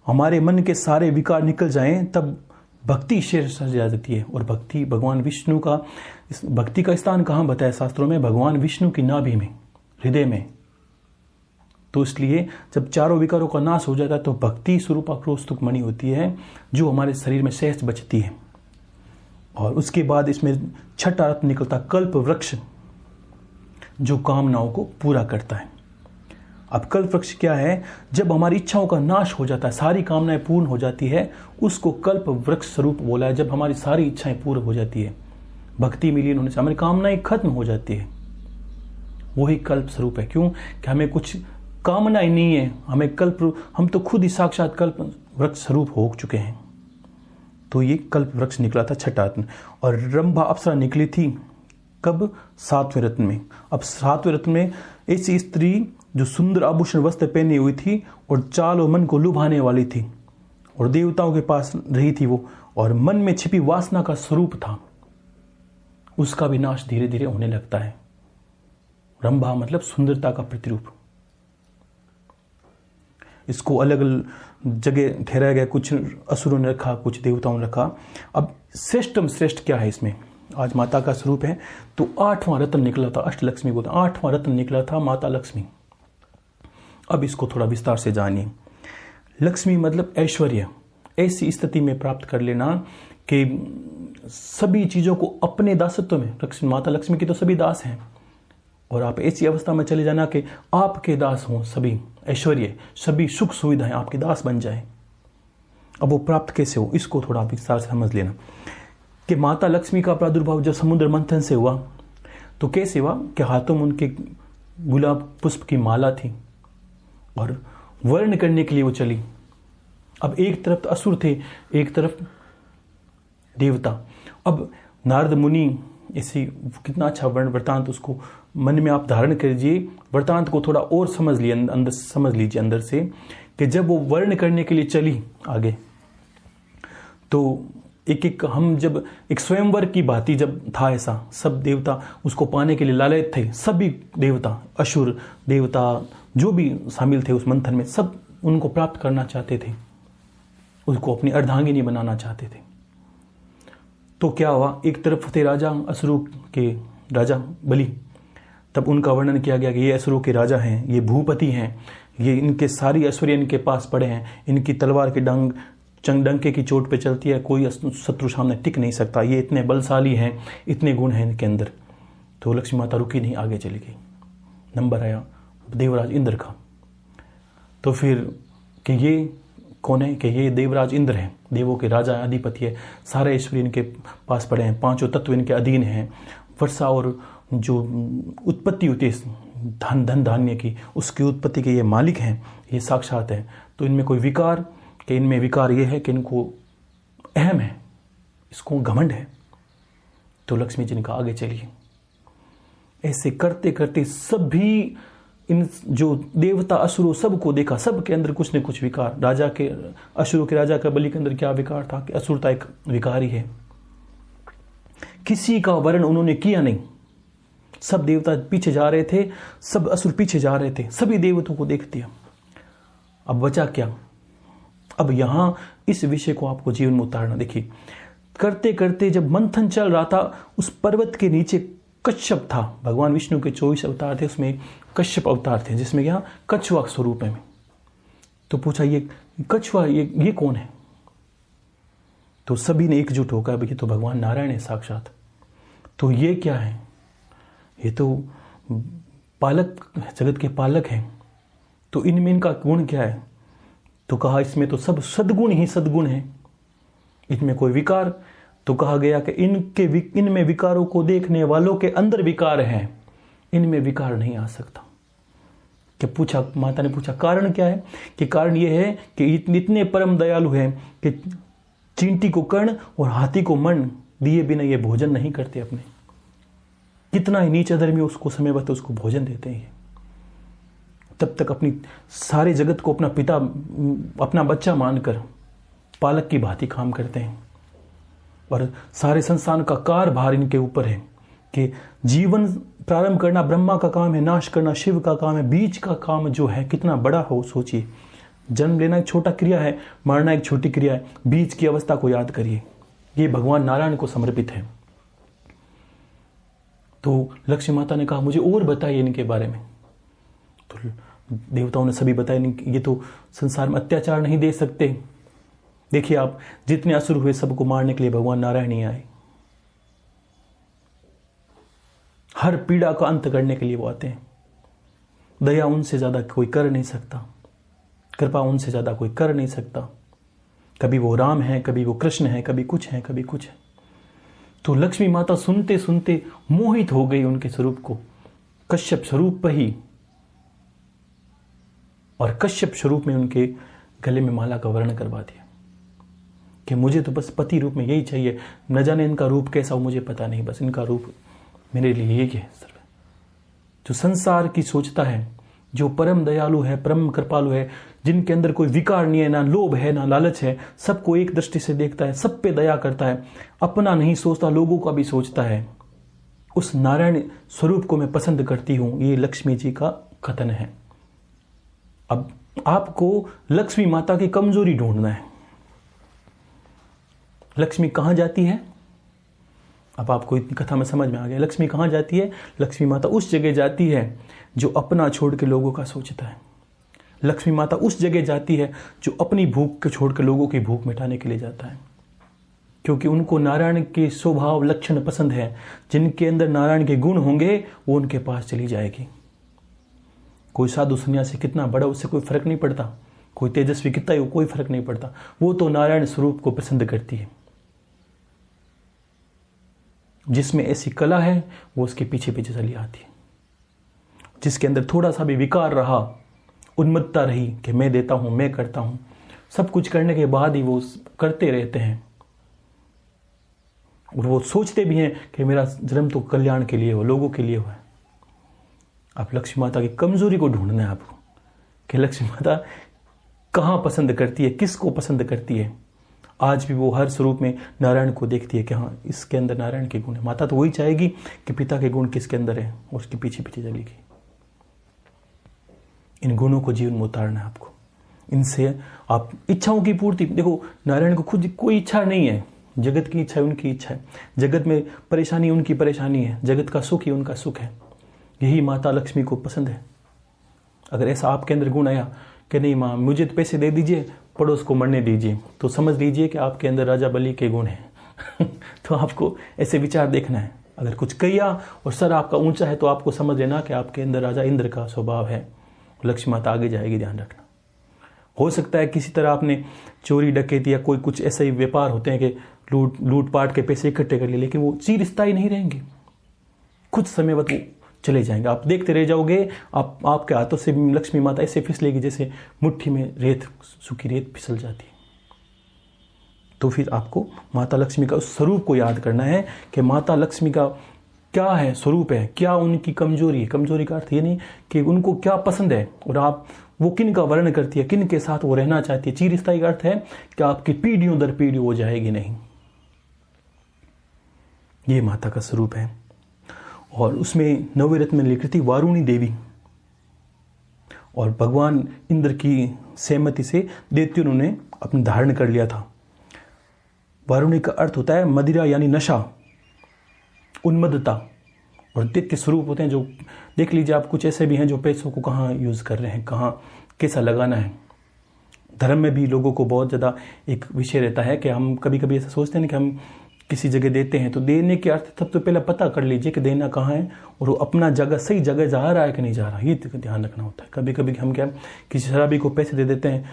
हमारे मन के सारे विकार निकल जाएं तब भक्ति शेष सज जाती है। और भक्ति भगवान विष्णु का, भक्ति का स्थान कहाँ बताया शास्त्रों में? भगवान विष्णु की नाभि में, हृदय में। तो इसलिए जब चारों विकारों का नाश हो जाता है तो भक्ति स्वरूपा कौस्तुभ मणि होती है, जो हमारे शरीर में शेष बचती है। और उसके बाद इसमें 6ठा रत्न निकलता कल्प वृक्ष, जो कामनाओं को पूरा करता है। अब कल्प वृक्ष क्या है? जब हमारी इच्छाओं का नाश हो जाता है, सारी कामनाएं पूर्ण हो जाती है, उसको कल्प वृक्ष स्वरूप बोला है। जब हमारी सारी इच्छाएं पूर्ण हो जाती है, भक्ति मिलीन होने से हमारी कामनाएं खत्म हो जाती है, वही कल्प स्वरूप है। क्यों? कि हमें कुछ कामना ही नहीं है, हमें कल्प, हम तो खुद ही साक्षात कल्प वृक्ष स्वरूप हो चुके हैं। तो ये कल्प वृक्ष निकला था 6ठा रत्न। और रंभा अप्सरा निकली थी कब? 7वें रत्न में। अब 7वें रत्न में ऐसी स्त्री जो सुंदर आभूषण वस्त्र पहनी हुई थी और चाल और मन को लुभाने वाली थी, और देवताओं के पास रही थी वो, और मन में छिपी वासना का स्वरूप था, उसका भी नाश धीरे धीरे होने लगता है। रंभा मतलब सुंदरता का प्रतिरूप। इसको अलग अलग जगह ठहराया गया, कुछ असुरों ने रखा, कुछ देवताओं ने रखा। अब श्रेष्ठम श्रेष्ठ क्या है इसमें? आज माता का स्वरूप है। तो 8वां रत्न निकला था, अष्टलक्ष्मी बोलते हैं, 8वां रत्न निकला था माता लक्ष्मी। अब इसको थोड़ा विस्तार से जानिए। लक्ष्मी मतलब ऐश्वर्य, ऐसी स्थिति में प्राप्त कर लेना कि सभी चीजों को अपने दासत्व में, माता लक्ष्मी की तो सभी दास हैं, और आप ऐसी अवस्था में चले जाना कि आपके दास हों, सभी ऐश्वर्य, सभी सुख सुविधाएं आपके दास बन जाए। अब वो प्राप्त कैसे हो, इसको थोड़ा विस्तार से समझ लेना कि माता लक्ष्मी का प्रादुर्भाव जब समुद्र मंथन से हुआ तो कैसे हुआ कि हाथों में उनके गुलाब पुष्प की माला थी और वर्ण करने के लिए वो चली। अब एक तरफ तो असुर थे, एक तरफ देवता। अब नारद मुनि इसी, कितना अच्छा वर्ण वृतांत, उसको मन में आप धारण करिए, वृतांत को थोड़ा और समझ लिए, अंदर समझ लीजिए अंदर से, कि जब वो वर्ण करने के लिए चली आगे, तो एक एक, हम जब एक स्वयंवर की भांति जब था ऐसा, सब देवता उसको पाने के लिए लालच थे, सभी देवता, असुर देवता जो भी शामिल थे उस मंथन में, सब उनको प्राप्त करना चाहते थे, उसको अपनी अर्धांगिनी बनाना चाहते थे। तो क्या हुआ, एक तरफ थे राजा असुरों के राजा बलि, तब उनका वर्णन किया गया कि ये असुरों के राजा हैं, ये भूपति हैं, ये इनके सारी ऐश्वर्य इनके पास पड़े हैं, इनकी तलवार की डंके की चोट पे चलती है, कोई शत्रु सामने टिक नहीं सकता, ये इतने बलशाली हैं, इतने गुण हैं इनके अंदर। तो लक्ष्मी माता रुकी नहीं, आगे चली गई। नंबर आया देवराज इंद्र का। तो फिर कि ये कौन है, कि ये देवराज इंद्र हैं, देवों के राजा अधिपति है, सारे ऐश्वर्य इनके पास पड़े हैं, पांचों तत्व इनके अधीन हैं, वर्षा और जो उत्पत्ति होती है धन धान्य की, उसकी उत्पत्ति के ये मालिक हैं, ये साक्षात हैं। तो इनमें कोई विकार, कि इनमें विकार ये है कि इनको अहम है, इसको घमंड है। तो लक्ष्मी जी ने कहा आगे चलिए। ऐसे करते करते सभी इन जो देवता असुरों सबको देखा, सबके अंदर कुछ न कुछ विकार। राजा के, असुरों के राजा का बलि के अंदर क्या विकार था कि असुरता एक विकार ही है। किसी का वर्ण उन्होंने किया नहीं, सब देवता पीछे जा रहे थे, सब असुर पीछे जा रहे थे, सभी देवताओं को देख दिया। अब बचा क्या? अब यहां इस विषय को आपको जीवन में उतारना। देखिए, करते करते जब मंथन चल रहा था, उस पर्वत के नीचे कश्यप था। भगवान विष्णु के 24 अवतार थे, उसमें कश्यप अवतार थे, जिसमें क्या कछुआ स्वरूप है। तो पूछा ये कछुआ ये कौन है? तो सभी ने एकजुट होकर, ये तो भगवान नारायण है साक्षात। तो ये क्या है? ये तो पालक, जगत के पालक हैं। तो इनमें इनका गुण क्या है? तो कहा इसमें तो सब सद्गुण ही सद्गुण है, इनमें कोई विकार। तो कहा गया कि इनमें विकारों को देखने वालों के अंदर विकार हैं, इनमें विकार नहीं आ सकता। कि पूछा, माता ने पूछा कारण क्या है? कि कारण यह है कि इतने परम दयालु हैं कि चींटी को कर्ण और हाथी को मन दिए बिना ये भोजन नहीं करते अपने। कितना ही नीच धर्मी उसको समय बता उसको भोजन देते हैं। तब तक अपनी सारे जगत को अपना पिता, अपना बच्चा मानकर पालक की भांति काम करते हैं। और सारे संसार का कारभार इनके ऊपर है कि जीवन प्रारंभ करना ब्रह्मा का काम है, नाश करना शिव का काम है, बीच का काम जो है कितना बड़ा हो सोचिए। जन्म लेना एक छोटा क्रिया है, मरना एक छोटी क्रिया है, बीच की अवस्था को याद करिए, ये भगवान नारायण को समर्पित है। तो लक्ष्मी माता ने कहा मुझे और बताइए इनके बारे में। तो देवताओं ने सभी बताया, ये तो संसार में अत्याचार नहीं दे सकते। देखिए आप, जितने असुर हुए सबको मारने के लिए भगवान नारायण ही आए, हर पीड़ा का अंत करने के लिए वो आते हैं। दया उनसे ज्यादा कोई कर नहीं सकता, कृपा उनसे ज्यादा कोई कर नहीं सकता। कभी वो राम है, कभी वो कृष्ण है, कभी कुछ है, कभी कुछ है। तो लक्ष्मी माता सुनते सुनते मोहित हो गई उनके स्वरूप को, कश्यप स्वरूप पर ही। और कश्यप स्वरूप में उनके गले में माला का वर्ण करवा दिया कि मुझे तो बस पति रूप में यही चाहिए, न जाने इनका रूप कैसा हो मुझे पता नहीं, बस इनका रूप मेरे लिए यही है। जो संसार की सोचता है, जो परम दयालु है, परम कृपालु है, जिनके अंदर कोई विकार नहीं है, ना लोभ है ना लालच है, सबको एक दृष्टि से देखता है, सब पे दया करता है, अपना नहीं सोचता, लोगों का भी सोचता है, उस नारायण स्वरूप को मैं पसंद करती हूं। ये लक्ष्मी जी का कथन है। अब आपको लक्ष्मी माता की कमजोरी ढूंढना है। लक्ष्मी कहां जाती है? अब आपको इतनी कथा में समझ में आ गया। लक्ष्मी कहां जाती है? लक्ष्मी माता उस जगह जाती है जो अपना छोड़ के लोगों का सोचता है। लक्ष्मी माता उस जगह जाती है जो अपनी भूख को छोड़ के लोगों की भूख मिटाने के लिए जाता है, क्योंकि उनको नारायण के स्वभाव लक्षण पसंद है। जिनके अंदर नारायण के गुण होंगे वो उनके पास चली जाएगी। कोई साधु सन्यासी कितना बड़ा, उससे कोई फर्क नहीं पड़ता, कोई तेजस्वी कितना ही हो, कोई फर्क नहीं पड़ता, वो तो नारायण स्वरूप को पसंद करती है। जिसमें ऐसी कला है वो उसके पीछे पीछे चली आती है। जिसके अंदर थोड़ा सा भी विकार रहा, उन्मत्तता रही कि मैं देता हूं, मैं करता हूं, सब कुछ करने के बाद ही वो करते रहते हैं। और वो सोचते भी हैं कि मेरा जन्म तो कल्याण के लिए हो, लोगों के लिए हुआ है। आप लक्ष्मी माता की कमजोरी को ढूंढना है आपको कि लक्ष्मी माता कहां पसंद करती है, किसको पसंद करती है। आज भी वो हर स्वरूप में नारायण को देखती है कि हाँ इसके अंदर नारायण के गुण है। माता तो वही चाहेगी कि पिता के गुण किसके अंदर है, उसके पीछे पीछे चलेगी। इन गुणों को जीवन में उतारना है आपको। इनसे आप इच्छाओं की पूर्ति, देखो नारायण को खुद कोई इच्छा नहीं है, जगत की इच्छा है उनकी इच्छा है, जगत में परेशानी उनकी परेशानी है, जगत का सुख ही उनका सुख है। यही माता लक्ष्मी को पसंद है। अगर ऐसा आपके अंदर गुण आया कि नहीं माँ मुझे तो पैसे दे दीजिए, पड़ोस को मरने दीजिए, तो समझ लीजिए कि आपके अंदर राजा बलि के गुण हैं। तो आपको ऐसे विचार देखना है। अगर कुछ किया और सर आपका ऊंचा है तो आपको समझ लेना कि आपके अंदर राजा इंद्र का स्वभाव है। लक्ष्मी माता आगे जाएगी, ध्यान रखना। हो सकता है किसी तरह आपने चोरी डकैती या कोई कुछ ऐसे ही व्यापार होते हैं कि लूटपाट के पैसे इकट्ठे कर लिए, लेकिन वो चिरस्थायी नहीं रहेंगे, कुछ समय बाद वो चले जाएंगे। आप देखते रह जाओगे, आपके हाथों से लक्ष्मी माता ऐसे फिसलेगी जैसे मुट्ठी में रेत, सूखी रेत फिसल जाती है। तो फिर आपको माता लक्ष्मी का उस स्वरूप को याद करना है कि माता लक्ष्मी का क्या है, स्वरूप है, क्या उनकी कमजोरी है। कमजोरी का अर्थ ये नहीं कि उनको क्या पसंद है और आप वो किन का वर्णन करती है, किन के साथ वो रहना चाहती है। चिरस्थायी का अर्थ है कि आपकी पीढ़ियों दर पीढ़ी हो जाएगी नहीं। ये माता का स्वरूप है। और उसमें नवे रत्न में लिखी थी वारुणी देवी, और भगवान इंद्र की सहमति से दैत्यों ने अपने धारण कर लिया था। वारुणी का अर्थ होता है मदिरा यानी नशा, उन्मत्तता। और दैत्य स्वरूप होते हैं जो, देख लीजिए आप, कुछ ऐसे भी हैं जो पैसों को कहाँ यूज़ कर रहे हैं, कहाँ कैसा लगाना है। धर्म में भी लोगों को बहुत ज़्यादा एक विषय रहता है कि हम कभी कभी ऐसा सोचते हैं ना कि हम किसी जगह देते हैं तो देने के अर्थ तब तो पहले पता कर लीजिए कि देना कहाँ है और वो अपना जगह सही जगह जा रहा है कि नहीं जा रहा, ये ध्यान रखना होता है। कभी कभी हम क्या किसी शराबी को पैसे दे देते हैं,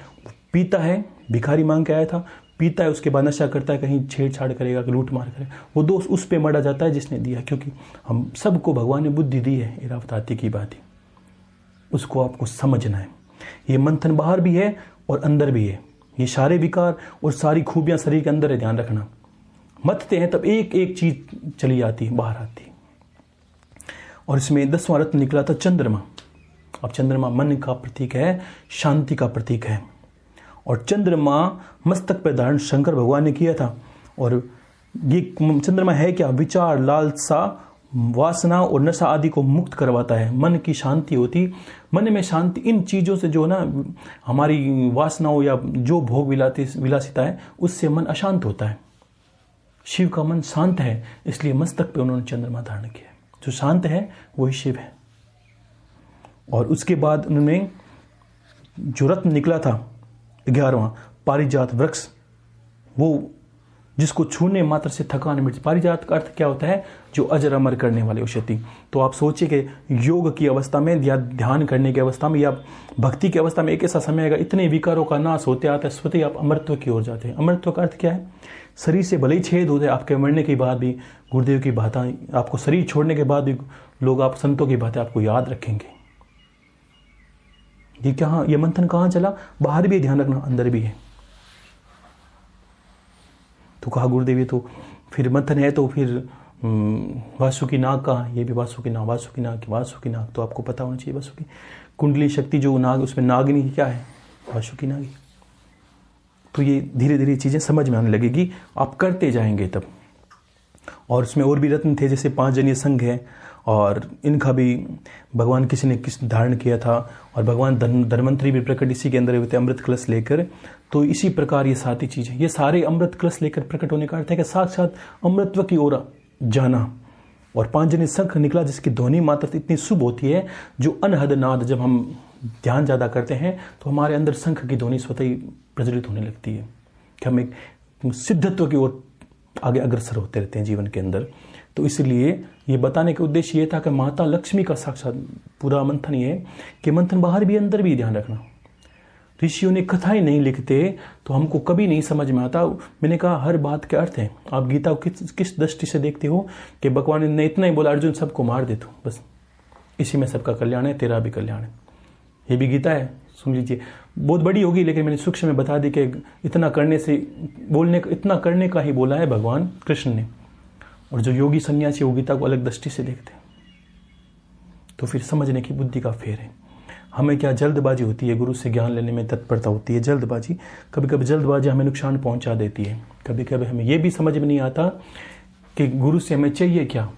पीता है, भिखारी मांग के आया था, पीता है, उसके बाद नशा करता है, कहीं छेड़छाड़ करेगा, लूट मार करेगा, वो दोस्त उस पे मरा जाता है जिसने दिया। क्योंकि हम सबको भगवान ने बुद्धि दी है, इरावताती की बात है, उसको आपको समझना है। ये मंथन बाहर भी है और अंदर भी है। ये सारे विकार और सारी खूबियां शरीर के अंदर है, ध्यान रखना। मथते हैं तब एक एक चीज चली आती है, बाहर आती है। और इसमें 10वां रत्न निकला था चंद्रमा। अब चंद्रमा मन का प्रतीक है, शांति का प्रतीक है। और चंद्रमा मस्तक पर धारण शंकर भगवान ने किया था। और ये चंद्रमा है क्या? विचार, लालसा, वासना और नशा आदि को मुक्त करवाता है। मन की शांति होती, मन में शांति, इन चीज़ों से जो ना हमारी वासनाओं या जो भोग विलासिता है उससे मन अशांत होता है। शिव का मन शांत है, इसलिए मस्तक पे उन्होंने चंद्रमा धारण किया। जो शांत है वही शिव है। और उसके बाद उन्होंने जो रत्न निकला था 11वां, पारिजात वृक्ष, वो जिसको छूने मात्र से थकान मिटती। पारिजात का अर्थ क्या होता है? जो अजर अमर करने वाली औषधि। तो आप सोचिए कि योग की अवस्था में या ध्यान करने की अवस्था में या भक्ति की अवस्था में एक ऐसा समय आएगा, इतने विकारों का नाश होते आता है, स्वतः आप अमरत्व की ओर जाते हैं। अमरत्व का अर्थ क्या है? शरीर से भले ही छेद होते, आपके मरने के बाद भी गुरुदेव की बातें, आपको शरीर छोड़ने के बाद भी लोग आप संतों की बातें आपको याद रखेंगे। ये क्या, ये मंथन कहाँ चला? बाहर भी ध्यान रखना, अंदर भी है। तो कहा गुरुदेव ये तो फिर मंथन है, तो फिर वासुकी नाग कहा, ये भी वासुकी नाग तो आपको पता होना चाहिए। वासुकी कुंडली शक्ति जो नाग, उसमें नागिनी क्या है? वासुकी नागी। तो ये धीरे धीरे चीज़ें समझ में आने लगेगी, आप करते जाएंगे तब। और उसमें और भी रत्न थे, जैसे 5 जनीय संघ है, और इनका भी भगवान किसी ने किस धारण किया था। और भगवान धन्वंतरी भी प्रकट इसी के अंदर हुए थे, अमृत कलश लेकर। तो इसी प्रकार ये सारी चीज़ें, ये सारे अमृत कलश लेकर प्रकट होने का अर्थ है कि साक्षात अमृतत्व की ओर जाना। और 5 जनीय शंख निकला, जिसकी ध्वनि मात्र इतनी शुभ होती है, जो अनहद नाद, जब हम ध्यान ज़्यादा करते हैं तो हमारे अंदर शंख की ध्वनि स्वतः ही प्रज्वलित होने लगती है कि हम एक सिद्धत्व की ओर आगे अग्रसर होते रहते हैं जीवन के अंदर। तो इसलिए ये बताने का उद्देश्य ये था कि माता लक्ष्मी का साक्षात पूरा मंथन ये है कि मंथन बाहर भी अंदर भी ध्यान रखना। ऋषियों ने कथाएं नहीं लिखते तो हमको कभी नहीं समझ में आता। मैंने कहा हर बात के अर्थ है। आप गीता को किस दृष्टि से देखते हो कि भगवान ने इतना ही बोला, अर्जुन सबको मार दे, तो बस इसी में सबका कल्याण है, तेरा भी कल्याण है। ये भी गीता है, सुन लीजिए। बहुत बड़ी होगी, लेकिन मैंने सूक्ष्म में बता दी कि इतना करने का ही बोला है भगवान कृष्ण ने। और जो योगी सन्यासी वो गीता को अलग दृष्टि से देखते हैं। तो फिर समझने की बुद्धि का फेर है। हमें क्या जल्दबाजी होती है, गुरु से ज्ञान लेने में तत्परता होती है, जल्दबाजी। कभी कभी जल्दबाजी हमें नुकसान पहुंचा देती है। कभी कभी हमें यह भी समझ में नहीं आता कि गुरु से हमें चाहिए क्या।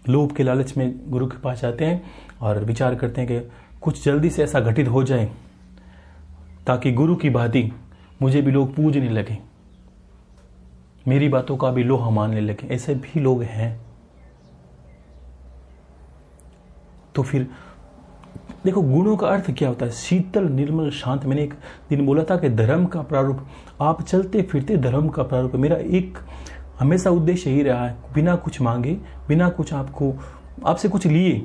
लोभ के लालच में गुरु के पास जाते हैं और विचार करते हैं कि कुछ जल्दी से ऐसा घटित हो जाए ताकि गुरु की भांति मुझे भी लोग पूजने लगे। मेरी बातों का भी लोहा मानने लगे, ऐसे भी लोग हैं। तो फिर देखो गुणों का अर्थ क्या होता है, शीतल, निर्मल, शांत। मैंने एक दिन बोला था कि धर्म का प्रारूप, आप चलते फिरते धर्म का प्रारूप। मेरा एक हमेशा उद्देश्य यही रहा है, बिना कुछ मांगे, बिना कुछ आपसे कुछ लिए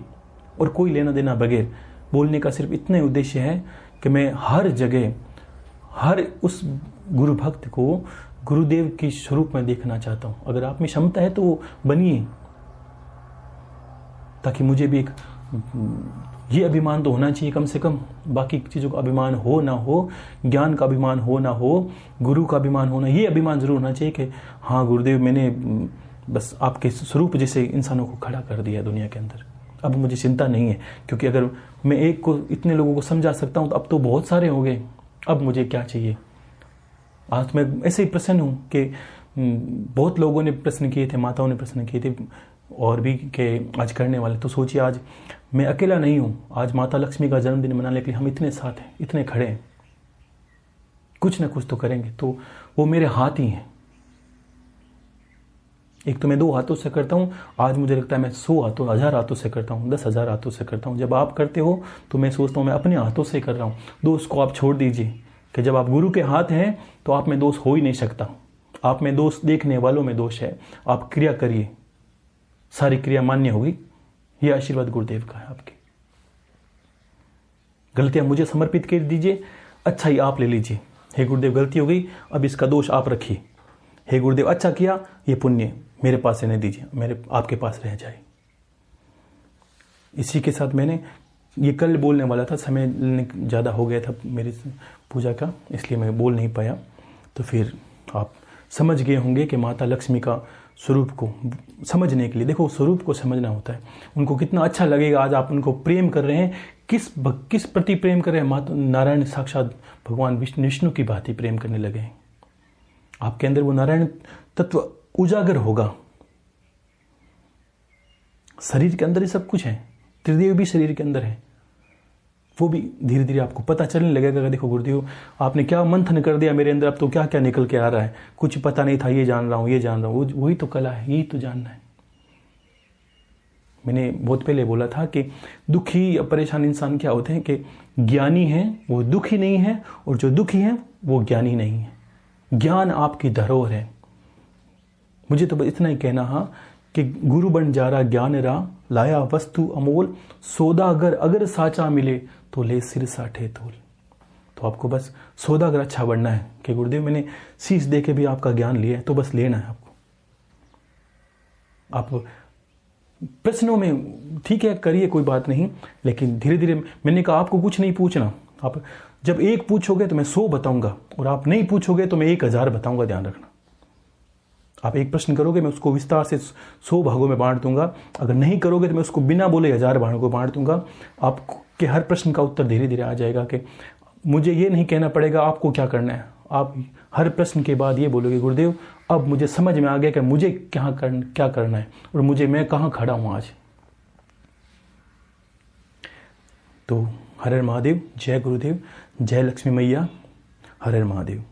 और कोई लेना देना बगैर बोलने का सिर्फ इतना ही उद्देश्य है कि मैं हर जगह हर उस गुरु भक्त को गुरुदेव के स्वरूप में देखना चाहता हूं। अगर आप में क्षमता है तो वो बनिए, ताकि मुझे भी एक ये अभिमान तो होना चाहिए कम से कम। बाकी चीज़ों का अभिमान हो ना हो, ज्ञान का अभिमान हो ना हो, गुरु का अभिमान होना, ये अभिमान जरूर होना चाहिए कि हाँ गुरुदेव, मैंने बस आपके स्वरूप जैसे इंसानों को खड़ा कर दिया दुनिया के अंदर। अब मुझे चिंता नहीं है, क्योंकि अगर मैं एक को इतने लोगों को समझा सकता हूँ तो अब तो बहुत सारे हो गए। अब मुझे क्या चाहिए? आज मैं ऐसे ही प्रसन्न हूँ कि बहुत लोगों ने प्रश्न किए थे, माताओं ने प्रश्न किए थे और भी के आज करने वाले। तो सोचिए आज मैं अकेला नहीं हूँ। आज माता लक्ष्मी का जन्मदिन मनाने के लिए हम इतने साथ हैं, इतने खड़े हैं, कुछ ना कुछ तो करेंगे। तो वो मेरे हाथ ही हैं। एक तो मैं 2 हाथों से करता हूँ, आज मुझे लगता है मैं 100 हाथों, 1000 हाथों से करता हूँ, 10,000 हाथों से करता हूँ। जब आप करते हो तो मैं सोचता हूँ मैं अपने हाथों से कर रहा हूँ। दोष को आप छोड़ दीजिए कि जब आप गुरु के हाथ हैं तो आप में दोष हो ही नहीं सकता। आप में दोष देखने वालों में दोष है। आप क्रिया करिए, सारी क्रिया मान्य होगी। यह आशीर्वाद गुरुदेव का है आपके। गलतियां मुझे समर्पित कर दीजिए, अच्छा ही आप ले लीजिए। हे गुरुदेव, गलती हो गई, अब इसका दोष आप रखिए। हे गुरुदेव, अच्छा किया, ये पुण्य मेरे पास रहने दीजिए, मेरे आपके पास रह जाए। इसी के साथ मैंने ये कल बोलने वाला था, समय ज़्यादा हो गया था मेरी पूजा का, इसलिए मैं बोल नहीं पाया। तो फिर आप समझ गए होंगे कि माता लक्ष्मी का स्वरूप को समझने के लिए, देखो स्वरूप को समझना होता है। उनको कितना अच्छा लगेगा आज आप उनको प्रेम कर रहे हैं। किस प्रति प्रेम कर रहे हैं? माता नारायण साक्षात भगवान विष्णु की बात ही प्रेम करने लगे हैं। आपके अंदर वो नारायण तत्व उजागर होगा। शरीर के अंदर ही सब कुछ है, त्रिदेव भी शरीर के अंदर है। वो भी धीरे धीरे आपको पता चलने लगेगा। देखो गुरुदेव, आपने क्या मंथन कर दिया मेरे अंदर, अब तो क्या क्या निकल के आ रहा है। कुछ पता नहीं था, ये जान रहा हूँ, ये जान रहा हूँ। वही तो कला है, यही तो जानना है। मैंने बहुत पहले बोला था कि दुखी या परेशान इंसान क्या होते हैं कि ज्ञानी है वो दुखी नहीं है, और जो दुखी है वो ज्ञानी नहीं है। ज्ञान आपकी धरोहर है। मुझे तो इतना ही कहना है कि गुरु बन जा रहा ज्ञान रा, लाया वस्तु अमोल, सौदागर अगर साचा मिले तो ले सिर साठे तोल। तो आपको बस सौदागर अच्छा बनना है कि गुरुदेव मैंने शीश दे के भी आपका ज्ञान लिया है, तो बस लेना है आपको। आप प्रश्नों में ठीक है करिए, कोई बात नहीं, लेकिन धीरे धीरे मैंने कहा आपको कुछ नहीं पूछना। आप जब 1 पूछोगे तो मैं 100 बताऊंगा, और आप नहीं पूछोगे तो मैं 1000 बताऊंगा। ध्यान रखना, आप 1 प्रश्न करोगे मैं उसको विस्तार से 100 भागों में बांट दूंगा। अगर नहीं करोगे तो मैं उसको बिना बोले 1000 भागों को बांट दूंगा। आपके हर प्रश्न का उत्तर धीरे धीरे आ जाएगा कि मुझे ये नहीं कहना पड़ेगा आपको क्या करना है। आप हर प्रश्न के बाद ये बोलोगे गुरुदेव अब मुझे समझ में आ गया कि मुझे क्या करना है, और मैं कहाँ खड़ा हूँ आज। तो हर हर महादेव, जय गुरुदेव, जय लक्ष्मी मैया, हर हर महादेव।